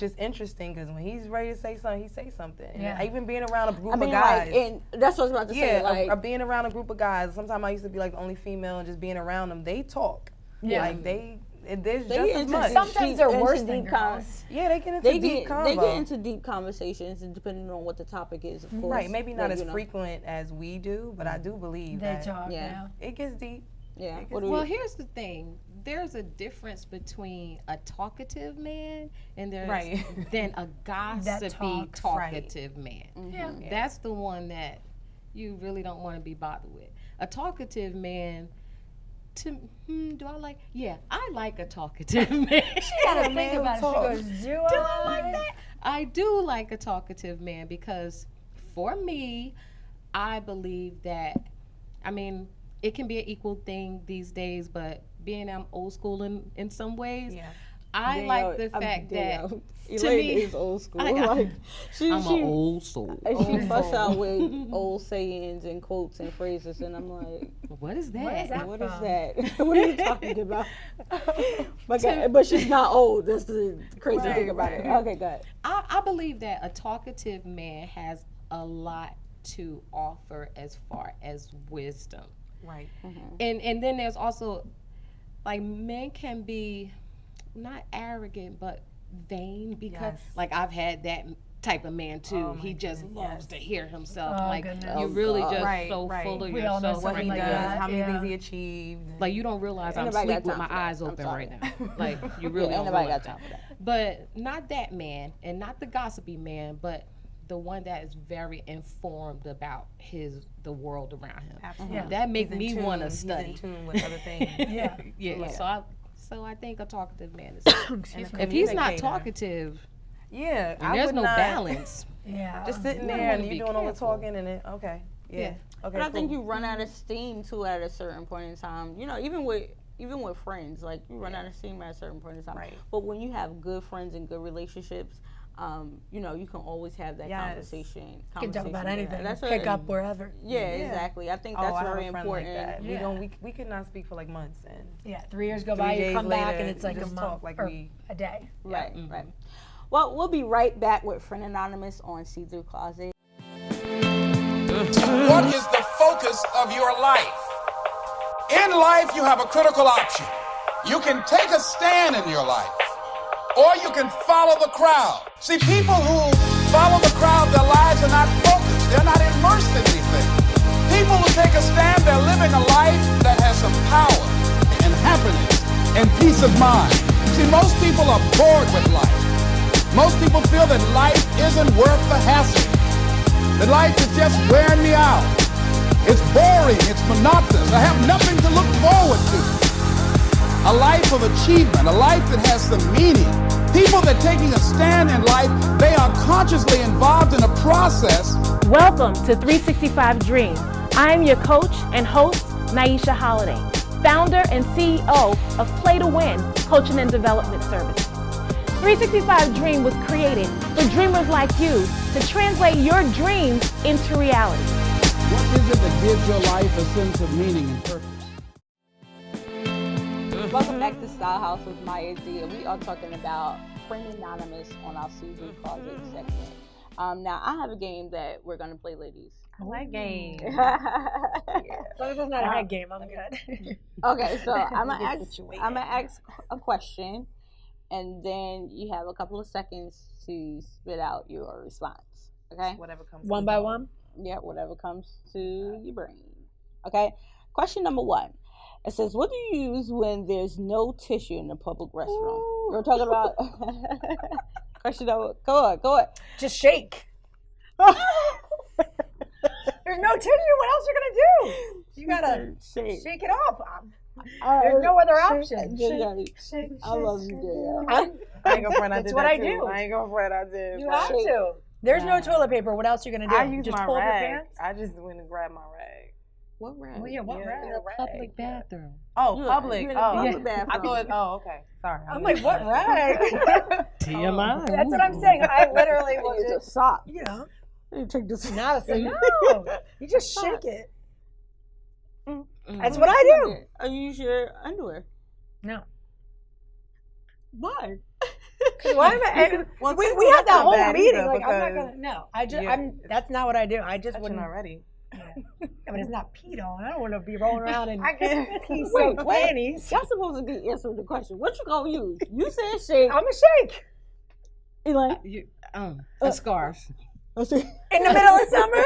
Speaker 2: just interesting because when he's ready to say something, he say something. And
Speaker 1: Yeah.
Speaker 2: even being around a group
Speaker 4: I mean,
Speaker 2: of guys.
Speaker 4: like, and that's what I was about to say.
Speaker 2: yeah,
Speaker 4: Like,
Speaker 2: or being around a group of guys. Sometimes I used to be like the only female, and just being around them, they talk.
Speaker 1: Yeah.
Speaker 2: Like there's
Speaker 4: they
Speaker 2: just
Speaker 4: get
Speaker 2: as
Speaker 4: into
Speaker 2: much.
Speaker 1: Sometimes they're
Speaker 4: into
Speaker 1: worse than
Speaker 4: deep con-
Speaker 1: girls.
Speaker 2: Yeah, they get into
Speaker 4: They
Speaker 2: deep
Speaker 4: get
Speaker 2: convo.
Speaker 4: into deep conversations, and depending on what the topic is, of course.
Speaker 2: Right, maybe not
Speaker 4: But,
Speaker 2: as
Speaker 4: you know,
Speaker 2: frequent as we do, but I do believe
Speaker 1: They
Speaker 2: that
Speaker 1: talk.
Speaker 4: Yeah.
Speaker 1: Yeah.
Speaker 2: it gets deep.
Speaker 4: Yeah.
Speaker 2: It
Speaker 4: What do
Speaker 3: Well,
Speaker 4: you?
Speaker 3: here's the thing. There's a difference between a talkative man and there's
Speaker 2: Right.
Speaker 3: then a gossipy,
Speaker 1: talks,
Speaker 3: talkative man.
Speaker 1: Yeah.
Speaker 3: That's the one that you really don't want to be bothered with. A talkative man, do I like? Yeah, I like a talkative man.
Speaker 1: Gotta
Speaker 2: man
Speaker 1: think
Speaker 2: who
Speaker 1: about it.
Speaker 2: talks.
Speaker 1: She goes,
Speaker 3: Do I like that? I do like a talkative man because for me, I believe that, I mean, it can be an equal thing these days, but being I'm old school in some ways,
Speaker 2: Yeah.
Speaker 3: I like the fact that
Speaker 4: Elaine
Speaker 3: me-
Speaker 4: is old school.
Speaker 3: I'm
Speaker 4: Like
Speaker 3: an old soul.
Speaker 4: and she busts out with old sayings and quotes and phrases, and I'm like,
Speaker 3: What is that?
Speaker 1: What is that?
Speaker 4: what is that? What are you talking about? But she's not old. That's the crazy thing about it. Okay, go ahead.
Speaker 3: I believe that a talkative man has a lot to offer as far as wisdom.
Speaker 2: Right.
Speaker 3: And then there's also, like, men can be not arrogant but vain, because
Speaker 2: Yes.
Speaker 3: like I've had that type of man too.
Speaker 2: Oh,
Speaker 3: he
Speaker 2: my
Speaker 3: just
Speaker 2: goodness,
Speaker 3: loves to hear himself.
Speaker 1: Oh,
Speaker 3: like
Speaker 1: goodness.
Speaker 3: you're
Speaker 4: Oh,
Speaker 3: really
Speaker 4: God.
Speaker 3: just
Speaker 2: Right,
Speaker 3: so
Speaker 2: right.
Speaker 3: full of
Speaker 1: We all know
Speaker 3: yourself.
Speaker 2: What he
Speaker 1: Something like
Speaker 2: does,
Speaker 1: that,
Speaker 2: how many
Speaker 1: yeah.
Speaker 2: things he achieved.
Speaker 3: Like you don't realize
Speaker 4: Ain't
Speaker 3: I'm
Speaker 4: nobody
Speaker 3: asleep
Speaker 4: got
Speaker 3: with my
Speaker 4: time for that.
Speaker 3: eyes
Speaker 4: I'm
Speaker 3: open
Speaker 4: sorry.
Speaker 3: right now. Like you really
Speaker 4: Ain't
Speaker 3: don't
Speaker 4: nobody
Speaker 3: realize
Speaker 4: got time for that.
Speaker 3: But not that man, and not the gossipy man, but the one that is very informed about the world around him.
Speaker 2: Absolutely.
Speaker 1: Yeah.
Speaker 3: That makes
Speaker 2: He's
Speaker 3: me
Speaker 2: in tune.
Speaker 3: want to
Speaker 2: He's
Speaker 3: study.
Speaker 2: in tune with other things.
Speaker 1: Yeah.
Speaker 3: Yeah. So I think a talkative man is.
Speaker 1: Excuse me.
Speaker 3: If he's not
Speaker 2: communicator.
Speaker 3: talkative,
Speaker 2: Yeah,
Speaker 3: and
Speaker 2: I
Speaker 3: there's
Speaker 2: would
Speaker 3: no
Speaker 2: not,
Speaker 3: balance.
Speaker 1: Yeah.
Speaker 2: Just sitting
Speaker 3: You
Speaker 2: there
Speaker 3: wanna
Speaker 2: and
Speaker 3: be
Speaker 2: you doing all the
Speaker 3: careful.
Speaker 2: talking and it. Okay. Yeah.
Speaker 3: Yeah.
Speaker 2: Okay.
Speaker 4: But I think
Speaker 2: cool.
Speaker 4: you run out of steam too at a certain point in time. You know, even with friends, like you run out of steam at a certain point in time.
Speaker 2: Right.
Speaker 4: But when you have good friends and good relationships, you know, you can always have that
Speaker 2: Yes.
Speaker 4: conversation.
Speaker 1: You can talk about
Speaker 4: there.
Speaker 1: anything.
Speaker 4: That's
Speaker 1: Pick
Speaker 4: a-
Speaker 1: up wherever.
Speaker 4: Yeah,
Speaker 2: Yeah.
Speaker 4: exactly. I think
Speaker 2: Oh,
Speaker 4: that's
Speaker 2: I have
Speaker 4: very
Speaker 2: a friend
Speaker 4: important.
Speaker 2: Like that.
Speaker 1: Yeah.
Speaker 2: We could not speak for like months and
Speaker 1: Yeah. 3 years go
Speaker 2: 3
Speaker 1: by, you
Speaker 2: days
Speaker 1: come back,
Speaker 2: later,
Speaker 1: and it's like
Speaker 2: you
Speaker 1: a
Speaker 2: just
Speaker 1: month
Speaker 2: talk like
Speaker 1: or
Speaker 2: we.
Speaker 1: a day.
Speaker 4: Right, right. Well, we'll be right back with Friend Anonymous on See Through Closet.
Speaker 6: What is the focus of your life? In life, you have a critical option. You can take a stand in your life, or you can follow the crowd. See, people who follow the crowd, their lives are not focused. They're not immersed in anything. People who take a stand, they're living a life that has some power and happiness and peace of mind. See, most people are bored with life. Most people feel that life isn't worth the hassle. That life is just wearing me out. It's boring, it's monotonous. I have nothing to look forward to. A life of achievement, a life that has some meaning. People that taking a stand in life, they are consciously involved in a process.
Speaker 7: Welcome to 365 Dream. I am your coach and host, Naisha Holiday, founder and CEO of Play to Win Coaching and Development Services. 365 Dream was created for dreamers like you to translate your dreams into reality.
Speaker 6: What is it that gives your life a sense of meaning and purpose?
Speaker 4: Welcome back to Style House with Maya D, and we are talking about Friend Anonymous on our season closet segment. Now, I have a game that we're going to play, ladies.
Speaker 2: I like games.
Speaker 1: As long as it's not a head game, I'm good.
Speaker 4: Okay, so I'm gonna
Speaker 2: Get
Speaker 4: ask.
Speaker 2: situated.
Speaker 4: I'm gonna ask a question, and then you have a couple of seconds to spit out your response. Okay.
Speaker 2: Whatever comes.
Speaker 1: One by one.
Speaker 4: Yeah, whatever comes to your brain. Okay. Question number 1. It says, "What do you use when there's no tissue in the public restroom?" We're talking about. Question number. Go on.
Speaker 1: Just shake. There's no tissue. What else are you gonna do? You gotta
Speaker 4: shake.
Speaker 1: shake it off. There's no other option.
Speaker 4: Shake. I love you, Dale.
Speaker 2: I ain't gonna front. I
Speaker 1: That's
Speaker 2: did
Speaker 1: what
Speaker 2: that
Speaker 1: I
Speaker 2: too.
Speaker 1: do.
Speaker 2: I ain't gonna front. I did.
Speaker 1: You have to. There's no toilet paper. What else are you gonna do?
Speaker 2: I use
Speaker 1: Just
Speaker 2: my
Speaker 1: pull up your
Speaker 2: rag.
Speaker 1: pants?
Speaker 2: I just went and grabbed my rag.
Speaker 4: What rag?
Speaker 1: Oh yeah, what
Speaker 2: Yeah.
Speaker 1: rag?
Speaker 3: In a public bathroom.
Speaker 2: Oh,
Speaker 4: You're
Speaker 2: public.
Speaker 4: in a
Speaker 2: Oh,
Speaker 4: public bathroom.
Speaker 2: I thought. Oh, okay. Sorry.
Speaker 1: I'm like, what rag?
Speaker 3: TMI.
Speaker 1: That's what I'm saying. I literally
Speaker 4: It's
Speaker 1: was
Speaker 4: a
Speaker 1: just,
Speaker 4: sock.
Speaker 1: you know,
Speaker 4: You take this.
Speaker 1: not a no. You just shake it. That's what I do.
Speaker 4: I use your underwear.
Speaker 1: No.
Speaker 4: Why?
Speaker 1: Why am I?
Speaker 2: Well,
Speaker 1: we
Speaker 2: typically
Speaker 1: had
Speaker 2: that's
Speaker 1: that
Speaker 2: not
Speaker 1: whole
Speaker 2: bad
Speaker 1: meeting.
Speaker 2: either,
Speaker 1: Like I'm not
Speaker 2: because
Speaker 1: gonna. No, I just.
Speaker 2: Yeah,
Speaker 1: That's not what I do. I just
Speaker 2: touching
Speaker 1: wouldn't.
Speaker 2: already.
Speaker 1: Yeah, but it's not peed on. I don't want to be rolling around in
Speaker 2: I can't.
Speaker 1: pee
Speaker 4: Wait,
Speaker 1: soaked
Speaker 4: wait.
Speaker 1: panties.
Speaker 4: Y'all supposed to be answering the question. What you gonna use? You said shake.
Speaker 1: I'm a shake
Speaker 4: Elaine.
Speaker 3: A scarf.
Speaker 1: in the middle of summer.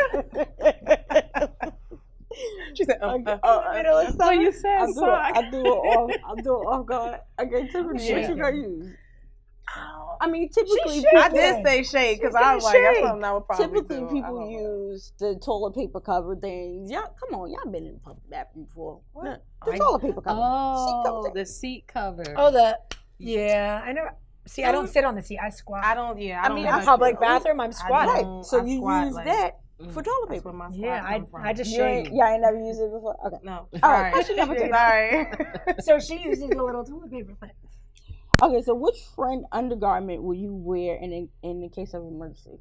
Speaker 2: She said,
Speaker 1: in the middle of summer.
Speaker 3: you said
Speaker 4: I do it off guard. Okay, typically, what you gonna use? I mean, typically,
Speaker 1: She's
Speaker 2: I
Speaker 1: shaking.
Speaker 2: did say shake because I was
Speaker 1: gonna
Speaker 2: like, that's
Speaker 1: shake.
Speaker 2: something I would probably
Speaker 4: typically
Speaker 2: do. I
Speaker 4: people
Speaker 2: don't know.
Speaker 4: use the toilet paper cover things. Y'all, come on, y'all been in the public bathroom before.
Speaker 2: What?
Speaker 4: The toilet paper cover.
Speaker 3: Oh, the seat cover.
Speaker 1: Oh, yeah. I never. See, I don't sit on the seat. I squat.
Speaker 2: I don't. Yeah,
Speaker 4: I
Speaker 2: I don't.
Speaker 4: mean,
Speaker 2: have
Speaker 1: in a public
Speaker 2: to-
Speaker 1: bathroom, I'm squatting.
Speaker 4: Right. So
Speaker 2: I
Speaker 4: you
Speaker 2: squat,
Speaker 4: use
Speaker 2: like-
Speaker 4: that for toilet
Speaker 2: That's
Speaker 4: paper.
Speaker 2: where my squat
Speaker 1: Yeah,
Speaker 2: come from.
Speaker 1: I just
Speaker 4: You ain't,
Speaker 1: shake.
Speaker 4: y'all ain't never used it before. Okay.
Speaker 2: No.
Speaker 4: All right,
Speaker 2: Sorry.
Speaker 4: question number 2.
Speaker 2: Sorry.
Speaker 1: So she uses the little toilet paper thing.
Speaker 4: Okay, so which friend undergarment will you wear in the case of emergency?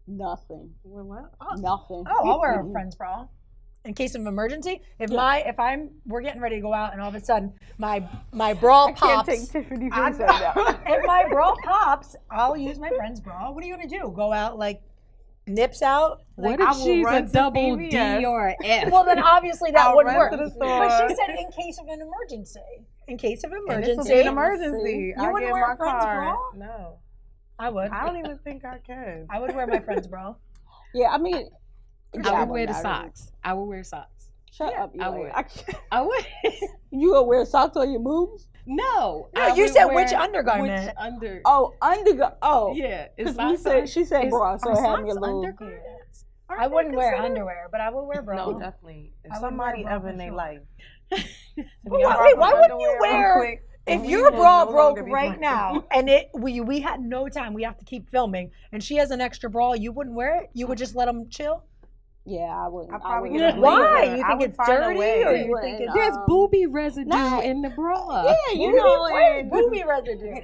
Speaker 4: Nothing.
Speaker 2: What?
Speaker 4: Nothing.
Speaker 1: Oh, I'll wear a friend's bra in case of emergency. We're getting ready to go out, and all of a sudden my bra pops.
Speaker 4: Can't take Tiffany face right now.
Speaker 1: If my bra pops, I'll use my friend's bra. What are you gonna do? Go out like nips out?
Speaker 3: What
Speaker 2: I
Speaker 3: if
Speaker 2: will
Speaker 3: she's a
Speaker 2: run to
Speaker 3: double
Speaker 2: CVS.
Speaker 3: D or a F?
Speaker 1: Well, then obviously that
Speaker 2: I'll
Speaker 1: wouldn't
Speaker 2: run
Speaker 1: work.
Speaker 2: to the store.
Speaker 1: But she said in case of an emergency. In case of
Speaker 2: And this
Speaker 1: emergency.
Speaker 2: will be an emergency.
Speaker 1: You
Speaker 2: I
Speaker 1: wouldn't
Speaker 2: get
Speaker 1: wear
Speaker 2: my
Speaker 1: a friend's
Speaker 2: card.
Speaker 1: bra?
Speaker 2: No.
Speaker 1: I would.
Speaker 2: I don't even think I can.
Speaker 1: I would wear my friend's bra.
Speaker 4: Yeah, I mean,
Speaker 3: I would wear the socks. I would wear socks.
Speaker 4: Shut up,
Speaker 3: I
Speaker 4: Elaine.
Speaker 3: would.
Speaker 4: I can't.
Speaker 3: I would.
Speaker 4: You gonna wear socks on your boobs?
Speaker 3: No.
Speaker 1: No,
Speaker 3: I
Speaker 1: you
Speaker 3: would
Speaker 1: said
Speaker 3: wear
Speaker 1: which undergarment?
Speaker 3: Which under?
Speaker 4: Oh, Oh,
Speaker 3: Yeah. Is
Speaker 4: because she said bra, so it had me a little.
Speaker 3: undergarments?
Speaker 1: I wouldn't wear underwear, but I would wear bra.
Speaker 2: No, definitely. If
Speaker 1: I would
Speaker 2: somebody
Speaker 1: wear a bra
Speaker 2: ever
Speaker 1: for
Speaker 2: in their
Speaker 1: sure.
Speaker 2: life.
Speaker 1: Why wouldn't you wear? If
Speaker 2: we
Speaker 1: your
Speaker 2: will
Speaker 1: bra
Speaker 2: no
Speaker 1: broke
Speaker 2: longer be
Speaker 1: right
Speaker 2: friends.
Speaker 1: now and we had no time, we have to keep filming, and she has an extra bra, you wouldn't wear it? You would just let them chill?
Speaker 4: Yeah, I wouldn't.
Speaker 2: I probably
Speaker 4: wouldn't.
Speaker 2: get a
Speaker 1: Why?
Speaker 2: blazer.
Speaker 1: You
Speaker 2: I
Speaker 1: think
Speaker 2: would
Speaker 1: it's
Speaker 2: find a
Speaker 1: dirty,
Speaker 2: way.
Speaker 1: or you think it's
Speaker 3: There's booby residue
Speaker 4: Nah.
Speaker 3: in the bra.
Speaker 4: Yeah, you know, and
Speaker 1: booby residue?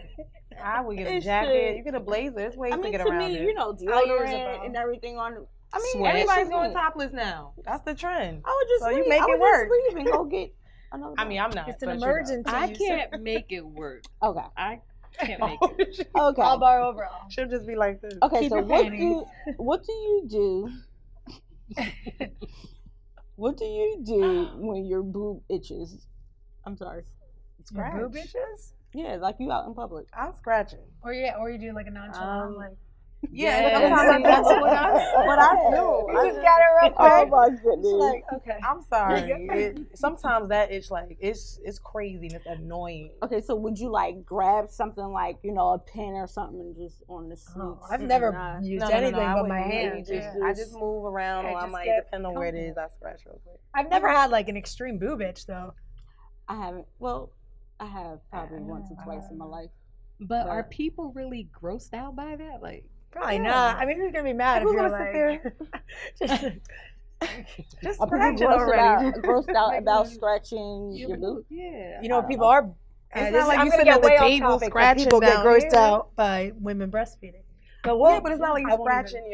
Speaker 2: I would get a
Speaker 4: It's
Speaker 2: jacket.
Speaker 4: the-
Speaker 2: You get a blazer. There's ways
Speaker 4: I
Speaker 2: to
Speaker 4: mean,
Speaker 2: get
Speaker 4: to
Speaker 2: around
Speaker 4: me,
Speaker 2: it.
Speaker 4: you know,
Speaker 1: I'll use a
Speaker 4: deodorant
Speaker 1: bra.
Speaker 4: and everything on. I mean,
Speaker 3: Sweat.
Speaker 2: Everybody's
Speaker 4: that's
Speaker 2: going
Speaker 4: me.
Speaker 2: topless now. That's the trend.
Speaker 4: I would just
Speaker 2: So you
Speaker 4: leave.
Speaker 2: make
Speaker 4: I
Speaker 2: it
Speaker 4: would
Speaker 2: work.
Speaker 4: Just leave and go get another.
Speaker 2: I mean, I'm not.
Speaker 1: It's an
Speaker 2: but you know.
Speaker 1: emergency.
Speaker 3: I
Speaker 1: you
Speaker 3: can't make it work.
Speaker 4: Okay.
Speaker 3: I can't make it.
Speaker 4: Okay.
Speaker 1: I'll borrow overall.
Speaker 2: She'll just be like this.
Speaker 4: Okay.
Speaker 1: Keep
Speaker 4: So
Speaker 1: your
Speaker 4: what do you do? What do you do when your boob itches? I'm sorry.
Speaker 1: Your boob itches?
Speaker 4: Yeah, like you out in public.
Speaker 2: I'm scratching.
Speaker 1: Or you do like a nonchalant, like
Speaker 2: Yeah,
Speaker 3: Yes.
Speaker 2: sometimes that's what I do.
Speaker 1: you just got it real
Speaker 4: Oh
Speaker 1: quick.
Speaker 4: my goodness.
Speaker 1: It's like, okay.
Speaker 2: I'm sorry. Sometimes that itch, like it's crazy and it's annoying.
Speaker 4: Okay, so would you like grab something like, you know, a pen or something and just on the sneaks?
Speaker 1: Oh, I've never
Speaker 4: Nah.
Speaker 1: used
Speaker 2: No,
Speaker 1: anything
Speaker 2: I
Speaker 1: but
Speaker 2: wouldn't
Speaker 1: my
Speaker 2: really
Speaker 1: hands.
Speaker 2: just
Speaker 1: Yeah.
Speaker 2: I just move around,
Speaker 1: Yeah,
Speaker 2: or I
Speaker 1: just
Speaker 2: might,
Speaker 1: get
Speaker 2: depending on where it
Speaker 1: comfortable.
Speaker 2: is, I scratch real quick.
Speaker 1: I've never had like an extreme boob itch though.
Speaker 4: I haven't. Well, I have probably once or twice in my life.
Speaker 3: But are
Speaker 4: But-
Speaker 3: people really grossed out by that? Like,
Speaker 1: Probably not. I mean, who's gonna be mad
Speaker 2: Who's
Speaker 1: if you're
Speaker 2: gonna
Speaker 1: like,
Speaker 2: sit Just
Speaker 4: Are people
Speaker 2: scratch it
Speaker 4: grossed
Speaker 2: already.
Speaker 4: grossed out about scratching your boob?
Speaker 3: yeah.
Speaker 1: you know,
Speaker 4: I don't
Speaker 1: people
Speaker 4: know.
Speaker 1: are.
Speaker 2: It's not like
Speaker 1: I'm
Speaker 2: you
Speaker 1: gonna
Speaker 2: sitting
Speaker 1: get
Speaker 2: at the
Speaker 1: way off
Speaker 2: table
Speaker 1: topic, but
Speaker 2: scratching
Speaker 1: people get
Speaker 2: down
Speaker 1: grossed
Speaker 2: here.
Speaker 1: out by women breastfeeding. But what?
Speaker 2: Yeah, but it's not like
Speaker 1: I
Speaker 2: you're
Speaker 1: won't even-
Speaker 2: scratching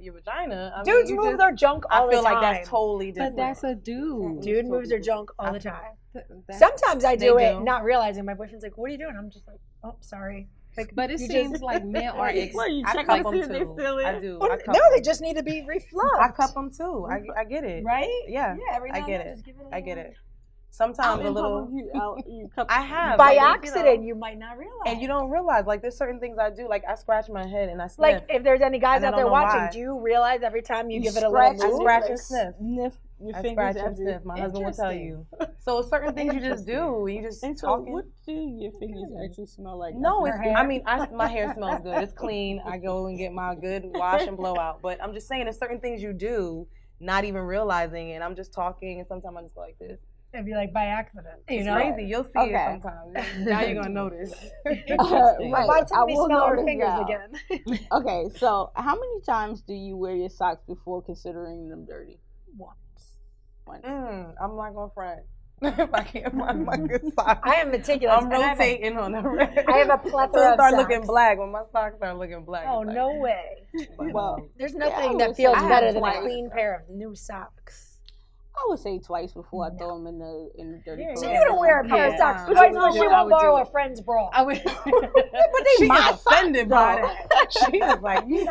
Speaker 2: your vagina. I mean,
Speaker 1: Dudes
Speaker 2: you
Speaker 1: move
Speaker 2: just-
Speaker 1: their junk all
Speaker 2: I feel
Speaker 1: the time.
Speaker 2: like that's totally different.
Speaker 3: But that's a dude.
Speaker 1: Dude moves their junk all the time.
Speaker 3: That-
Speaker 1: Sometimes I do
Speaker 2: They
Speaker 1: it
Speaker 2: do.
Speaker 1: not realizing. My boyfriend's like, "What are you doing?" I'm just like, "Oh, sorry." Like,
Speaker 3: But it
Speaker 1: you
Speaker 3: seems
Speaker 1: just-
Speaker 3: like men are.
Speaker 4: What, you
Speaker 2: I
Speaker 4: check
Speaker 2: cup
Speaker 4: to see
Speaker 2: them
Speaker 4: if they
Speaker 2: too.
Speaker 4: feel it?
Speaker 2: I do.
Speaker 1: Well,
Speaker 2: I cup
Speaker 1: no, they
Speaker 2: 'em.
Speaker 1: just need to be refluxed.
Speaker 2: I cup them too. I get it.
Speaker 1: Right?
Speaker 2: Yeah.
Speaker 1: Yeah. Every
Speaker 2: I
Speaker 1: now
Speaker 2: get
Speaker 1: and then,
Speaker 2: it.
Speaker 1: just give it
Speaker 2: I get it.
Speaker 4: Out
Speaker 2: Sometimes a
Speaker 4: in
Speaker 2: little.
Speaker 4: public, you cup-
Speaker 2: I have
Speaker 1: By
Speaker 2: like,
Speaker 1: accident,
Speaker 2: know,
Speaker 1: you might not realize.
Speaker 2: and you don't realize like there's certain things I do. Like I scratch my head and I sniff.
Speaker 1: like if there's any guys
Speaker 2: And I
Speaker 1: out
Speaker 2: don't
Speaker 1: there
Speaker 2: know
Speaker 1: watching,
Speaker 2: why.
Speaker 1: do you realize every time you give it a
Speaker 4: scratch,
Speaker 1: little move?
Speaker 2: scratch
Speaker 4: like,
Speaker 2: and sniff.
Speaker 4: Sniff your
Speaker 2: I
Speaker 4: fingers
Speaker 2: scratch and
Speaker 4: every-
Speaker 2: sniff. My husband will tell you. So certain things you just do. You just
Speaker 4: And so,
Speaker 2: talking.
Speaker 4: what do your fingers actually smell like?
Speaker 2: No,
Speaker 4: after-
Speaker 2: it's. I mean, my hair smells good. It's clean. I go and get my good wash and blowout. But I'm just saying, there's certain things you do, not even realizing, and I'm just talking, and sometimes I just go like this.
Speaker 1: It'd be like by accident. You
Speaker 2: It's
Speaker 1: know?
Speaker 2: crazy. You'll see
Speaker 4: Okay.
Speaker 2: it sometimes. Now you're gonna notice.
Speaker 4: Right,
Speaker 1: Why
Speaker 4: I
Speaker 1: Tiffany
Speaker 4: will
Speaker 1: smell her
Speaker 4: notice
Speaker 1: fingers
Speaker 4: now.
Speaker 1: again?
Speaker 4: Okay, so how many times do you wear your socks before considering them dirty?
Speaker 1: Once.
Speaker 2: I'm not gonna front. If I can't find my good socks,
Speaker 1: I am meticulous.
Speaker 2: I'm
Speaker 1: and I have a-
Speaker 2: rotating on them.
Speaker 1: I have a plethora of
Speaker 2: start
Speaker 1: socks.
Speaker 2: looking black. When my socks start looking black.
Speaker 1: Oh,
Speaker 2: it's like,
Speaker 1: no way.
Speaker 4: Well,
Speaker 1: There's
Speaker 4: Yeah, I
Speaker 1: nothing
Speaker 4: would
Speaker 1: that
Speaker 4: say
Speaker 1: feels
Speaker 4: I have
Speaker 1: better than
Speaker 4: twice.
Speaker 1: a clean pair of new socks.
Speaker 4: I would say twice before I throw them in the dirty.
Speaker 2: Yeah,
Speaker 4: clothes.
Speaker 1: So you don't wear a pair of
Speaker 3: Yeah.
Speaker 1: socks
Speaker 2: I
Speaker 1: twice,
Speaker 2: would
Speaker 1: but
Speaker 2: do
Speaker 1: she
Speaker 2: it. I
Speaker 1: won't
Speaker 2: would do
Speaker 1: borrow
Speaker 2: it.
Speaker 1: a friend's bra.
Speaker 3: I would.
Speaker 1: But they
Speaker 2: She
Speaker 1: my
Speaker 2: is offended by
Speaker 4: though.
Speaker 2: that. She was like, "You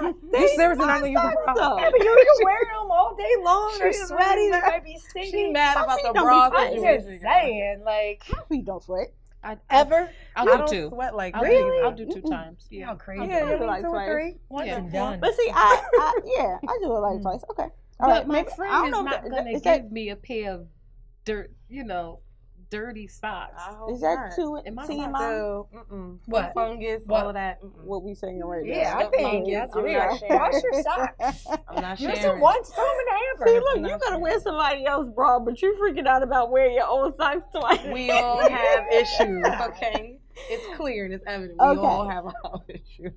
Speaker 2: seriously not gonna use the bra?"
Speaker 4: though.
Speaker 1: Yeah, but you're wearing them all day long. They're
Speaker 2: She's
Speaker 1: sweaty. They
Speaker 2: mad.
Speaker 1: might be stinky.
Speaker 2: She mad about the
Speaker 4: don't be
Speaker 2: bra
Speaker 4: fine.
Speaker 1: I'm
Speaker 2: situation.
Speaker 1: just saying, like,
Speaker 4: My feet don't sweat.
Speaker 1: ever?
Speaker 3: I'll
Speaker 2: I
Speaker 3: do
Speaker 2: don't
Speaker 3: two.
Speaker 2: sweat like
Speaker 3: I'll
Speaker 2: that.
Speaker 3: do,
Speaker 1: Really?
Speaker 3: I'll do 2 times.
Speaker 1: You
Speaker 3: Yeah.
Speaker 1: know, crazy.
Speaker 2: Yeah, you
Speaker 4: do like
Speaker 2: need 2 or
Speaker 4: twice.
Speaker 2: 3.
Speaker 1: Once
Speaker 3: Yeah.
Speaker 1: and done.
Speaker 4: But see, I do it like twice. Okay. All
Speaker 3: But
Speaker 4: right.
Speaker 3: my
Speaker 4: maybe- I
Speaker 3: friend
Speaker 4: don't
Speaker 3: is
Speaker 4: know
Speaker 3: not
Speaker 4: if
Speaker 3: gonna
Speaker 4: is
Speaker 3: give me a pair of dirty socks.
Speaker 4: Is that too
Speaker 3: Am I
Speaker 4: TMI?
Speaker 2: So,
Speaker 1: What?
Speaker 2: fungus,
Speaker 1: What?
Speaker 2: all of that.
Speaker 4: What we saying right now?
Speaker 1: Yeah, I think that's
Speaker 2: I'm
Speaker 1: weird.
Speaker 2: not sharing.
Speaker 1: Wash your socks.
Speaker 2: I'm not
Speaker 1: Use
Speaker 2: sharing.
Speaker 1: them once, throw them in the
Speaker 4: See,
Speaker 1: hamper.
Speaker 4: look, you gotta wear somebody else's bra, but you're freaking out about wearing your own socks twice.
Speaker 2: We all have issues, okay? It's clear and it's evident. We
Speaker 4: Okay.
Speaker 2: all have our issues.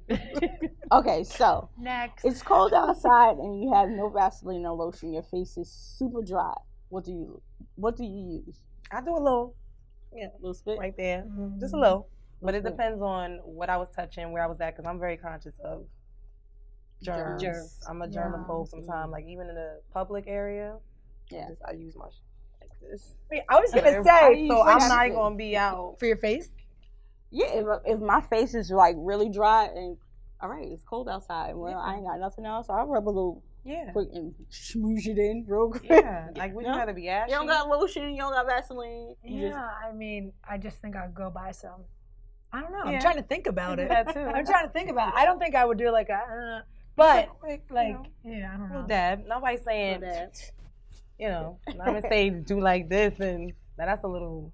Speaker 4: Okay, so
Speaker 3: Next.
Speaker 4: it's cold outside and you have no Vaseline or lotion. Your face is super dry. What do you use?
Speaker 2: I do a little
Speaker 4: Little spit.
Speaker 2: right there. Just a little. But it depends on what I was touching, where I was at, because I'm very conscious of germs. I'm a germaphobe sometimes. Like even in a public area, I use my like this.
Speaker 1: Wait, I was gonna say,
Speaker 2: so I'm not gonna be out
Speaker 1: for your face.
Speaker 4: Yeah, if my face is like really dry and all right, it's cold outside. Well, I ain't got nothing else. I'll rub a little quick and smoosh it in real quick.
Speaker 2: Yeah, like would you rather be ashy?
Speaker 4: You don't got lotion, you don't got Vaseline.
Speaker 1: I mean, I just think I'd go buy some. I don't know.
Speaker 2: Yeah.
Speaker 1: I'm trying to think about it.
Speaker 2: That too.
Speaker 1: I'm trying to think about it. I don't think I would do like a, but like, I don't know.
Speaker 2: Dab. Nobody's saying, I'm gonna say do like this and that's a little.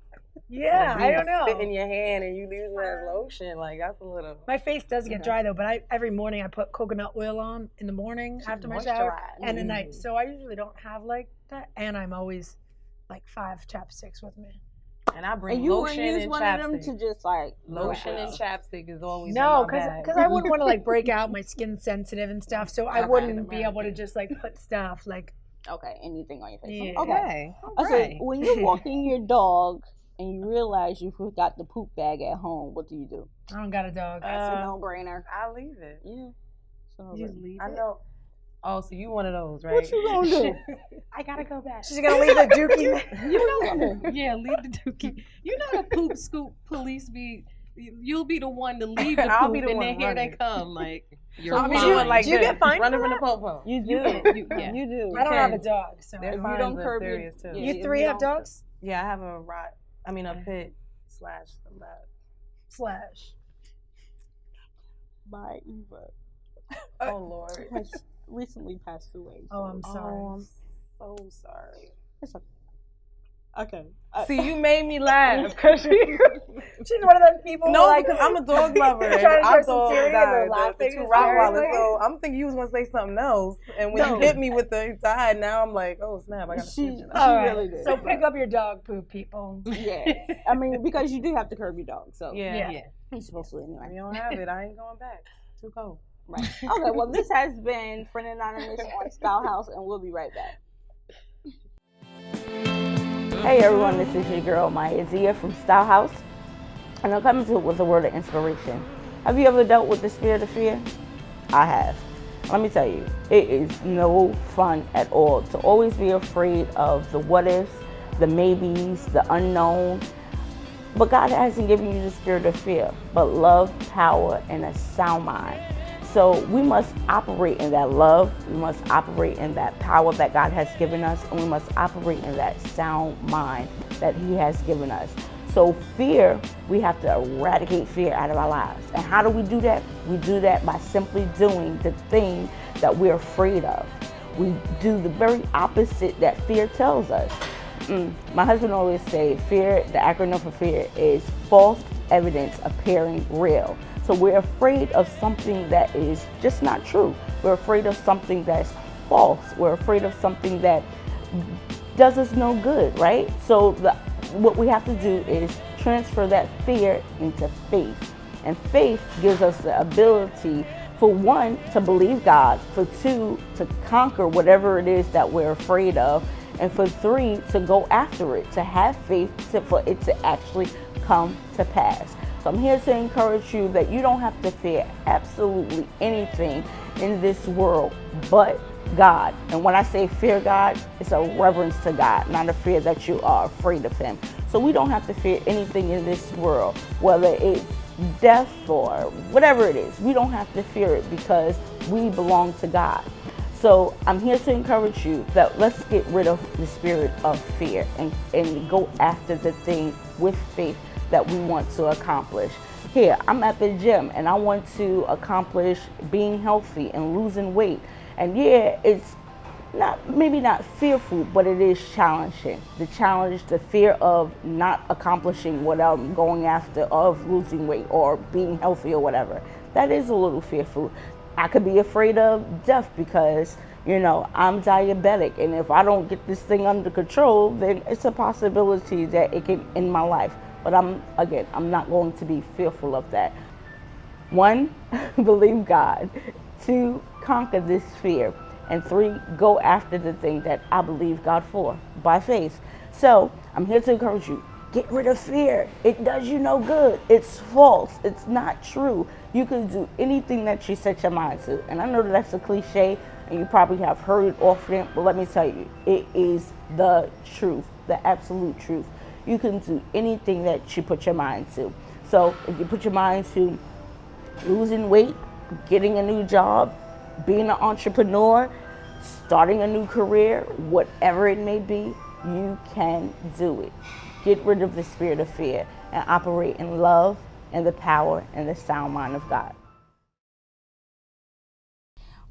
Speaker 1: Yeah, I don't know.
Speaker 2: Spit in your hand and you use it as lotion, like that's a little.
Speaker 1: My face does get dry though, but every morning I put coconut oil on in the morning after my shower and at night. So I usually don't have like that, and I'm always like 5 chapsticks with me.
Speaker 2: And I bring
Speaker 4: and you
Speaker 2: lotion
Speaker 4: use
Speaker 2: and
Speaker 4: one
Speaker 2: chapstick.
Speaker 4: of them to just like
Speaker 2: lotion and chapstick is always
Speaker 1: no, because I wouldn't want to like break out. My skin's sensitive and stuff, so I wouldn't be able to just like put stuff like
Speaker 4: anything on your face.
Speaker 1: Yeah.
Speaker 4: Okay.
Speaker 2: All right.
Speaker 4: So when you're walking your dog and you realize you forgot the poop bag at home, what do you do?
Speaker 1: I don't got a dog.
Speaker 4: That's a no-brainer.
Speaker 2: I leave it.
Speaker 4: Yeah. So
Speaker 1: You just leave
Speaker 2: I
Speaker 1: it?
Speaker 2: know. Oh, so you one of those, right?
Speaker 4: what you gonna do?
Speaker 2: I gotta go back.
Speaker 1: She's gonna leave the dookie.
Speaker 3: Leave the dookie. You know the poop scoop police be. You'll be the one to leave the
Speaker 2: I'll
Speaker 3: poop,
Speaker 2: be the
Speaker 3: and
Speaker 2: one
Speaker 3: then here they
Speaker 2: running.
Speaker 3: come. Like you're
Speaker 2: I'll be
Speaker 3: fine.
Speaker 2: doing like
Speaker 1: Do you
Speaker 2: this,
Speaker 1: get fined
Speaker 2: running
Speaker 1: for
Speaker 2: from the
Speaker 1: that?
Speaker 2: popo.
Speaker 4: You do.
Speaker 3: You
Speaker 4: do.
Speaker 1: I don't have a dog, so
Speaker 2: Their
Speaker 4: If you
Speaker 2: fines
Speaker 4: don't
Speaker 2: are
Speaker 4: curb your-
Speaker 2: serious too.
Speaker 4: Yeah.
Speaker 1: you 3 have dogs?
Speaker 2: Yeah, I have a pit / some lab.
Speaker 1: Slash.
Speaker 4: By Eva.
Speaker 2: Oh Lord.
Speaker 4: Has recently passed away.
Speaker 1: Oh, I'm sorry.
Speaker 2: Oh, I'm so sorry.
Speaker 4: Okay.
Speaker 2: See, you made me laugh.
Speaker 1: She's one of them people.
Speaker 2: No,
Speaker 1: like,
Speaker 2: because I'm a dog lover.
Speaker 1: You're trying to
Speaker 2: Our
Speaker 1: show some
Speaker 2: dogs
Speaker 1: serious and they're
Speaker 2: died,
Speaker 1: laughing
Speaker 2: the 2
Speaker 1: hysterically.
Speaker 2: Rottweilers. So I'm thinking you was gonna say something else, and when you hit me with the died, now I'm like, oh snap, I gotta switch it up.
Speaker 1: All right.
Speaker 4: really did.
Speaker 1: So pick up your dog poop, people.
Speaker 4: Yeah. I mean, because you do have to curb your dog. So
Speaker 2: Yeah.
Speaker 4: you're supposed to anyway.
Speaker 2: If you don't have it, I ain't going back. Too cold.
Speaker 4: Right. Okay, well, this has been Friend Anonymous on Style House, and we'll be right back. Hey everyone, this is your girl Maya Zia from Style House, and I'm coming to it with a word of inspiration. Have you ever dealt with the spirit of fear? I have. Let me tell you, it is no fun at all to always be afraid of the what ifs, the maybes, the unknown. But God hasn't given you the spirit of fear, but love, power, and a sound mind. So we must operate in that love, we must operate in that power that God has given us, and we must operate in that sound mind that He has given us. So fear, we have to eradicate fear out of our lives. And how do we do that? We do that by simply doing the thing that we're afraid of. We do the very opposite that fear tells us. My husband always say fear, the acronym for fear is false evidence appearing real. So we're afraid of something that is just not true. We're afraid of something that's false. We're afraid of something that does us no good, right? So what we have to do is transfer that fear into faith. And faith gives us the ability, for 1, to believe God, for 2, to conquer whatever it is that we're afraid of, and for 3, to go after it, to have faith for it to actually come to pass. So I'm here to encourage you that you don't have to fear absolutely anything in this world but God. And when I say fear God, it's a reverence to God, not a fear that you are afraid of Him. So we don't have to fear anything in this world, whether it's death or whatever it is. We don't have to fear it because we belong to God. So I'm here to encourage you that let's get rid of the spirit of fear and go after the thing with faith that we want to accomplish. Here, I'm at the gym and I want to accomplish being healthy and losing weight. And yeah, it's maybe not fearful, but it is challenging. The fear of not accomplishing what I'm going after, of losing weight or being healthy or whatever. That is a little fearful. I could be afraid of death because, I'm diabetic, and if I don't get this thing under control, then it's a possibility that it can end my life. But I'm not going to be fearful of that. 1, believe God. 2, conquer this fear. And 3, go after the thing that I believe God for by faith. So I'm here to encourage you. Get rid of fear. It does you no good. It's false. It's not true. You can do anything that you set your mind to. And I know that that's a cliche, and you probably have heard it often, but let me tell you, it is the truth, the absolute truth. You can do anything that you put your mind to. So if you put your mind to losing weight, getting a new job, being an entrepreneur, starting a new career, whatever it may be, you can do it. Get rid of the spirit of fear and operate in love and the power and the sound mind of God.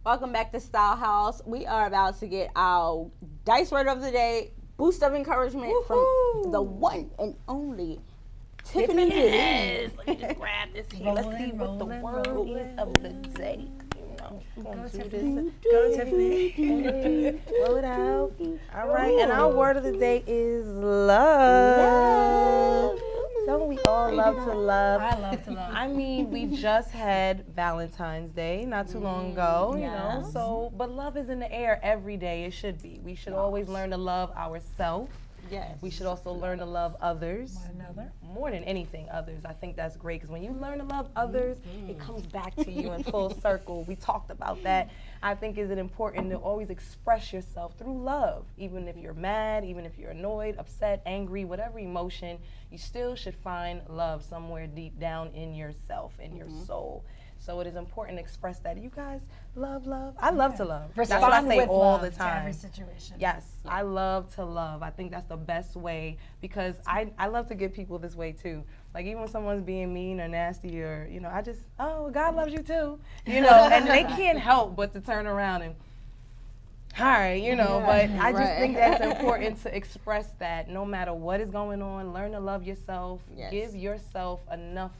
Speaker 4: Welcome back to Style House. We are about to get our dice word of the day, boost of encouragement from the one and only Tiffany.
Speaker 2: Let me just grab this here. Let's see what the word is of the day. Go Tiffany. Roll it out. All right, and our word of the day is love. Don't we all love to love?
Speaker 1: I love to love.
Speaker 2: I mean, we just had Valentine's Day not too long ago, you know. So, but love is in the air every day. It should be. We should always learn to love ourselves.
Speaker 4: Yes.
Speaker 2: We should also learn to love others.
Speaker 1: One another.
Speaker 2: More than anything, others. I think that's great because when you learn to love others, it comes back to you in full circle. We talked about that. I think is it important to always express yourself through love. Even if you're mad, even if you're annoyed, upset, angry, whatever emotion, you still should find love somewhere deep down in yourself, in your soul. So it is important to express that. You guys love. I love to love.
Speaker 1: Respond
Speaker 2: that's what I say
Speaker 1: with
Speaker 2: all
Speaker 1: love
Speaker 2: the
Speaker 1: to
Speaker 2: time.
Speaker 1: every situation.
Speaker 2: Yes, I love to love. I think that's the best way because I love to give people this way too. Like even when someone's being mean or nasty or, you know, I just, oh, God loves you too. You know, and they can't help but to turn around and, hi, you know, but I just think that's important to express that no matter what is going on, learn to love yourself, give yourself enough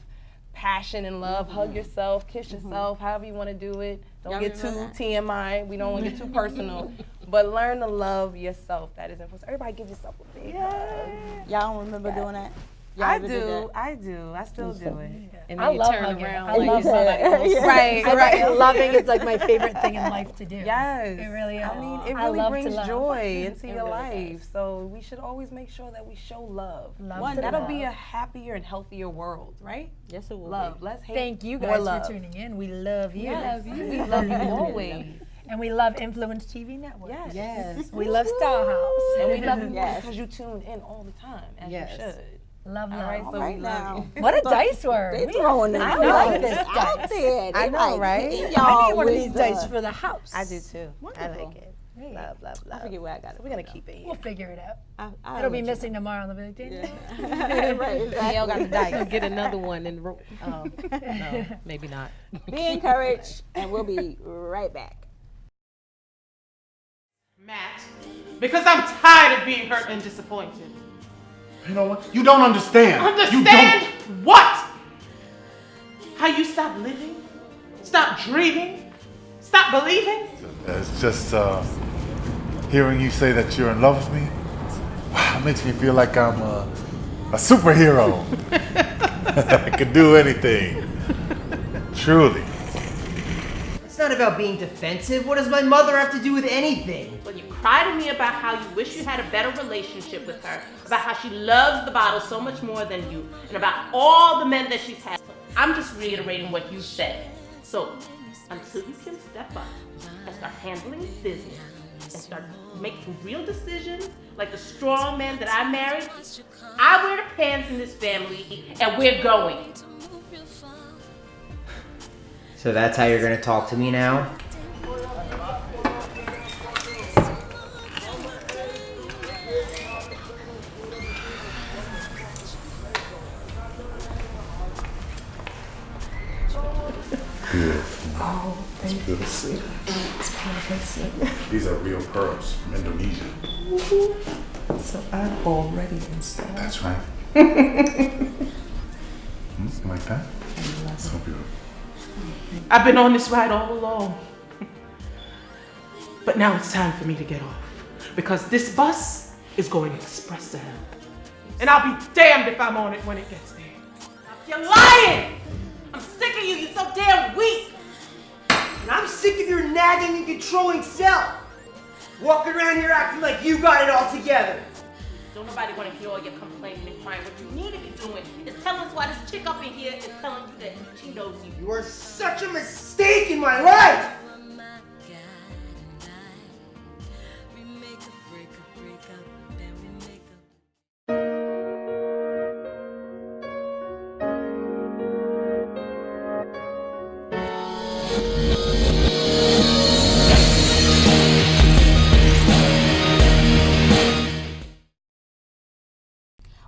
Speaker 2: passion and love, hug yourself, kiss yourself, however you want to do it. Don't get too TMI. We don't want to get too personal. But learn to love yourself. That is important. Everybody give yourself a big hug.
Speaker 4: Y'all don't remember doing that?
Speaker 2: I do. I still do it.
Speaker 3: And
Speaker 1: I
Speaker 3: then you
Speaker 1: love
Speaker 3: turn
Speaker 1: hugging.
Speaker 3: around
Speaker 1: I
Speaker 3: like
Speaker 1: love
Speaker 3: somebody
Speaker 1: hugging.
Speaker 3: else.
Speaker 2: Right.
Speaker 1: Loving is like my favorite thing in life to do.
Speaker 2: Yes.
Speaker 1: It really is.
Speaker 2: I mean, it
Speaker 1: I
Speaker 2: really
Speaker 1: love to
Speaker 2: brings
Speaker 1: love.
Speaker 2: joy into your
Speaker 3: really
Speaker 2: life. So we should always make sure that we show love.
Speaker 1: Love to
Speaker 2: That'll
Speaker 1: love.
Speaker 2: be a happier and healthier world, right?
Speaker 4: Yes, it will.
Speaker 2: Love. Less hate.
Speaker 1: Thank you
Speaker 2: more
Speaker 1: guys
Speaker 2: love.
Speaker 1: for tuning in. We love you.
Speaker 2: Yes. We love you always.
Speaker 1: And we love Influence TV Network.
Speaker 2: Yes.
Speaker 1: We love Style House.
Speaker 2: And we love you
Speaker 4: Yes.
Speaker 2: because you tune in all the time, as
Speaker 3: Yes.
Speaker 2: you should.
Speaker 1: Love,
Speaker 2: All
Speaker 1: love.
Speaker 2: right, so
Speaker 4: Right
Speaker 2: we
Speaker 4: now.
Speaker 2: love you.
Speaker 1: What a dice word.
Speaker 4: They throwing them
Speaker 1: I
Speaker 4: dice
Speaker 1: like this
Speaker 4: out
Speaker 1: dice.
Speaker 4: there. They
Speaker 2: I know,
Speaker 4: like
Speaker 2: right?
Speaker 4: hitting
Speaker 1: I
Speaker 4: y'all
Speaker 1: need one of
Speaker 4: with
Speaker 1: these
Speaker 4: the-
Speaker 1: dice for the house.
Speaker 2: I do too. I
Speaker 4: Wonderful.
Speaker 2: like it.
Speaker 1: Hey.
Speaker 2: Love.
Speaker 4: I forget where I got it.
Speaker 2: We're gonna keep it here.
Speaker 1: We'll figure it out.
Speaker 4: I'll
Speaker 1: It'll be
Speaker 4: let you
Speaker 1: missing tomorrow. They'll be like, Daniel.
Speaker 4: know. Right, exactly.
Speaker 2: Y'all got the dice.
Speaker 3: Get another one and no, maybe not.
Speaker 4: Be encouraged, and we'll be right back.
Speaker 8: Matt, because I'm tired of being hurt and disappointed.
Speaker 9: You know what? You don't understand. You
Speaker 8: Understand what? How you stop living, stop dreaming, stop believing?
Speaker 9: It's just hearing you say that you're in love with me. Wow, it makes me feel like I'm a superhero. I can do anything. Truly.
Speaker 10: It's not about being defensive. What does my mother have to do with anything?
Speaker 8: When you cry to me about how you wish you had a better relationship with her, about how she loves the bottle so much more than you, and about all the men that she's had, I'm just reiterating what you said. So, until you can step up and start handling business and start making real decisions like the strong man that I married, I wear the pants in this family and we're going.
Speaker 10: So that's how you're gonna talk to me now?
Speaker 9: Oh, it's beautiful. These are real pearls from Indonesia.
Speaker 11: So I'm already installed.
Speaker 9: That's right. You like that? So beautiful.
Speaker 8: I've been on this ride all along. But now it's time for me to get off. Because this bus is going express to hell. And I'll be damned if I'm on it when it gets there. You're lying! I'm sick of you, you're so damn weak!
Speaker 10: And I'm sick of your nagging and controlling self. Walking around here acting like you got it all together.
Speaker 8: Don't nobody want to hear all your complaining and crying. What you need to be doing is telling us why this chick up in here is telling you that she knows you.
Speaker 10: You are such a mistake in my life!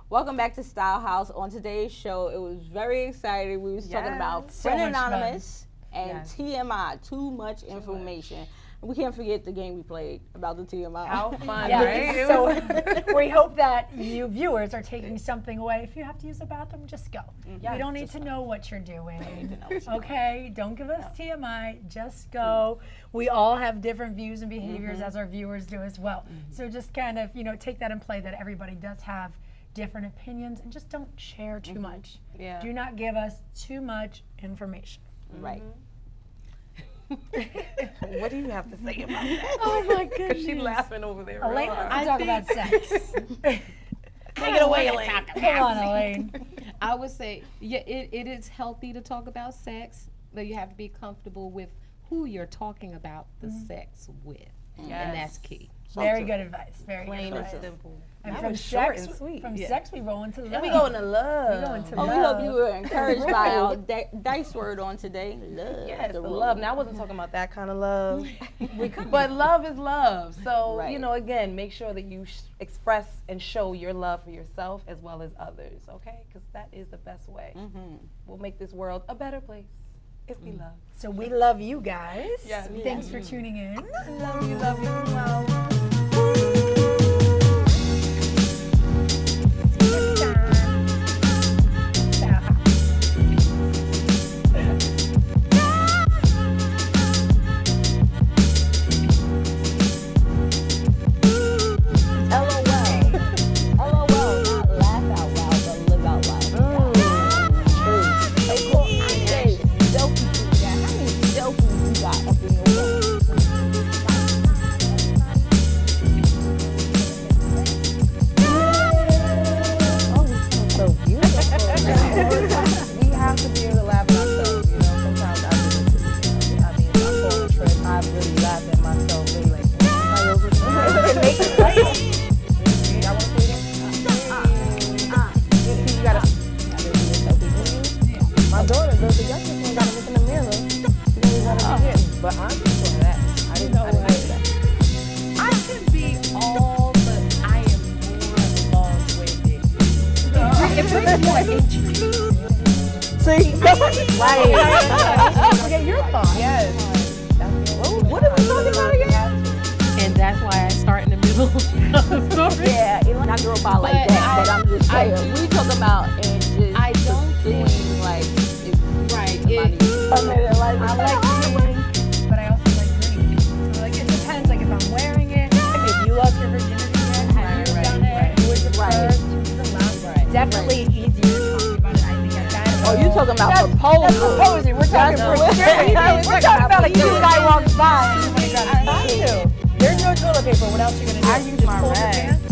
Speaker 4: Welcome back to Style House. On today's show, it was very exciting. We was talking about Friend Anonymous and TMI, too much information. We can't forget the game we played about the TMI.
Speaker 2: How fun,
Speaker 1: Yeah,
Speaker 2: right?
Speaker 1: so we hope that you viewers are taking something away. If you have to use the bathroom, just go. We don't need to know what you're doing. Okay? Don't give us TMI. Just go. We all have different views and behaviors as our viewers do as well. So just kind of, take that in play that everybody does have different opinions, and just don't share too much.
Speaker 2: Yeah.
Speaker 1: Do not give us too much information.
Speaker 4: Right.
Speaker 2: What do you have to say about that?
Speaker 1: Oh my goodness.
Speaker 2: She's laughing over there.
Speaker 1: Elaine wants to talk about sex.
Speaker 2: Take it away, Elaine.
Speaker 1: Come on, Elaine.
Speaker 3: I would say, yeah, it is healthy to talk about sex, but you have to be comfortable with who you're talking about the sex with, and that's key.
Speaker 1: Very good advice. Very
Speaker 2: Plain
Speaker 1: good
Speaker 2: and
Speaker 1: advice.
Speaker 2: simple.
Speaker 1: And
Speaker 2: That
Speaker 1: from
Speaker 2: was short
Speaker 1: sex,
Speaker 2: and sweet.
Speaker 1: from sex, we roll into love.
Speaker 2: Then we go into love.
Speaker 1: We go into
Speaker 4: We
Speaker 1: love.
Speaker 4: hope you were encouraged by our dice word on today. Love.
Speaker 2: Yes, the
Speaker 4: rule.
Speaker 2: love. Now, I wasn't talking about that kind of love. But love is love. So,
Speaker 4: Right.
Speaker 2: again, make sure that you express and show your love for yourself as well as others, okay? Because that is the best way. We'll make this world a better place if we love.
Speaker 1: So we love you guys.
Speaker 2: Yes.
Speaker 1: Thanks for tuning in.
Speaker 2: Love you, love you. Wow.
Speaker 1: Okay, your thoughts.
Speaker 2: Yes.
Speaker 4: What are we talking about again?
Speaker 3: And that's why I start in the middle of the story.
Speaker 4: Yeah, not girl by like that, but I'm just saying. We talk about and just
Speaker 3: I don't
Speaker 4: pursuing,
Speaker 3: think-
Speaker 4: like,
Speaker 3: Right.
Speaker 1: I like pink, but I also like green. So it depends. Like if I'm wearing it, if you lost your virginity yet, have you done it? Who was the first? Who was the last? Definitely easier talking about it. I think at that.
Speaker 4: Oh, you talking about proposal?
Speaker 1: That's proposing. We're talking We're talking about like you guy walks by. There's no toilet paper. What else are you gonna do?
Speaker 2: I use my
Speaker 1: Just pull the
Speaker 2: rag.
Speaker 1: pan?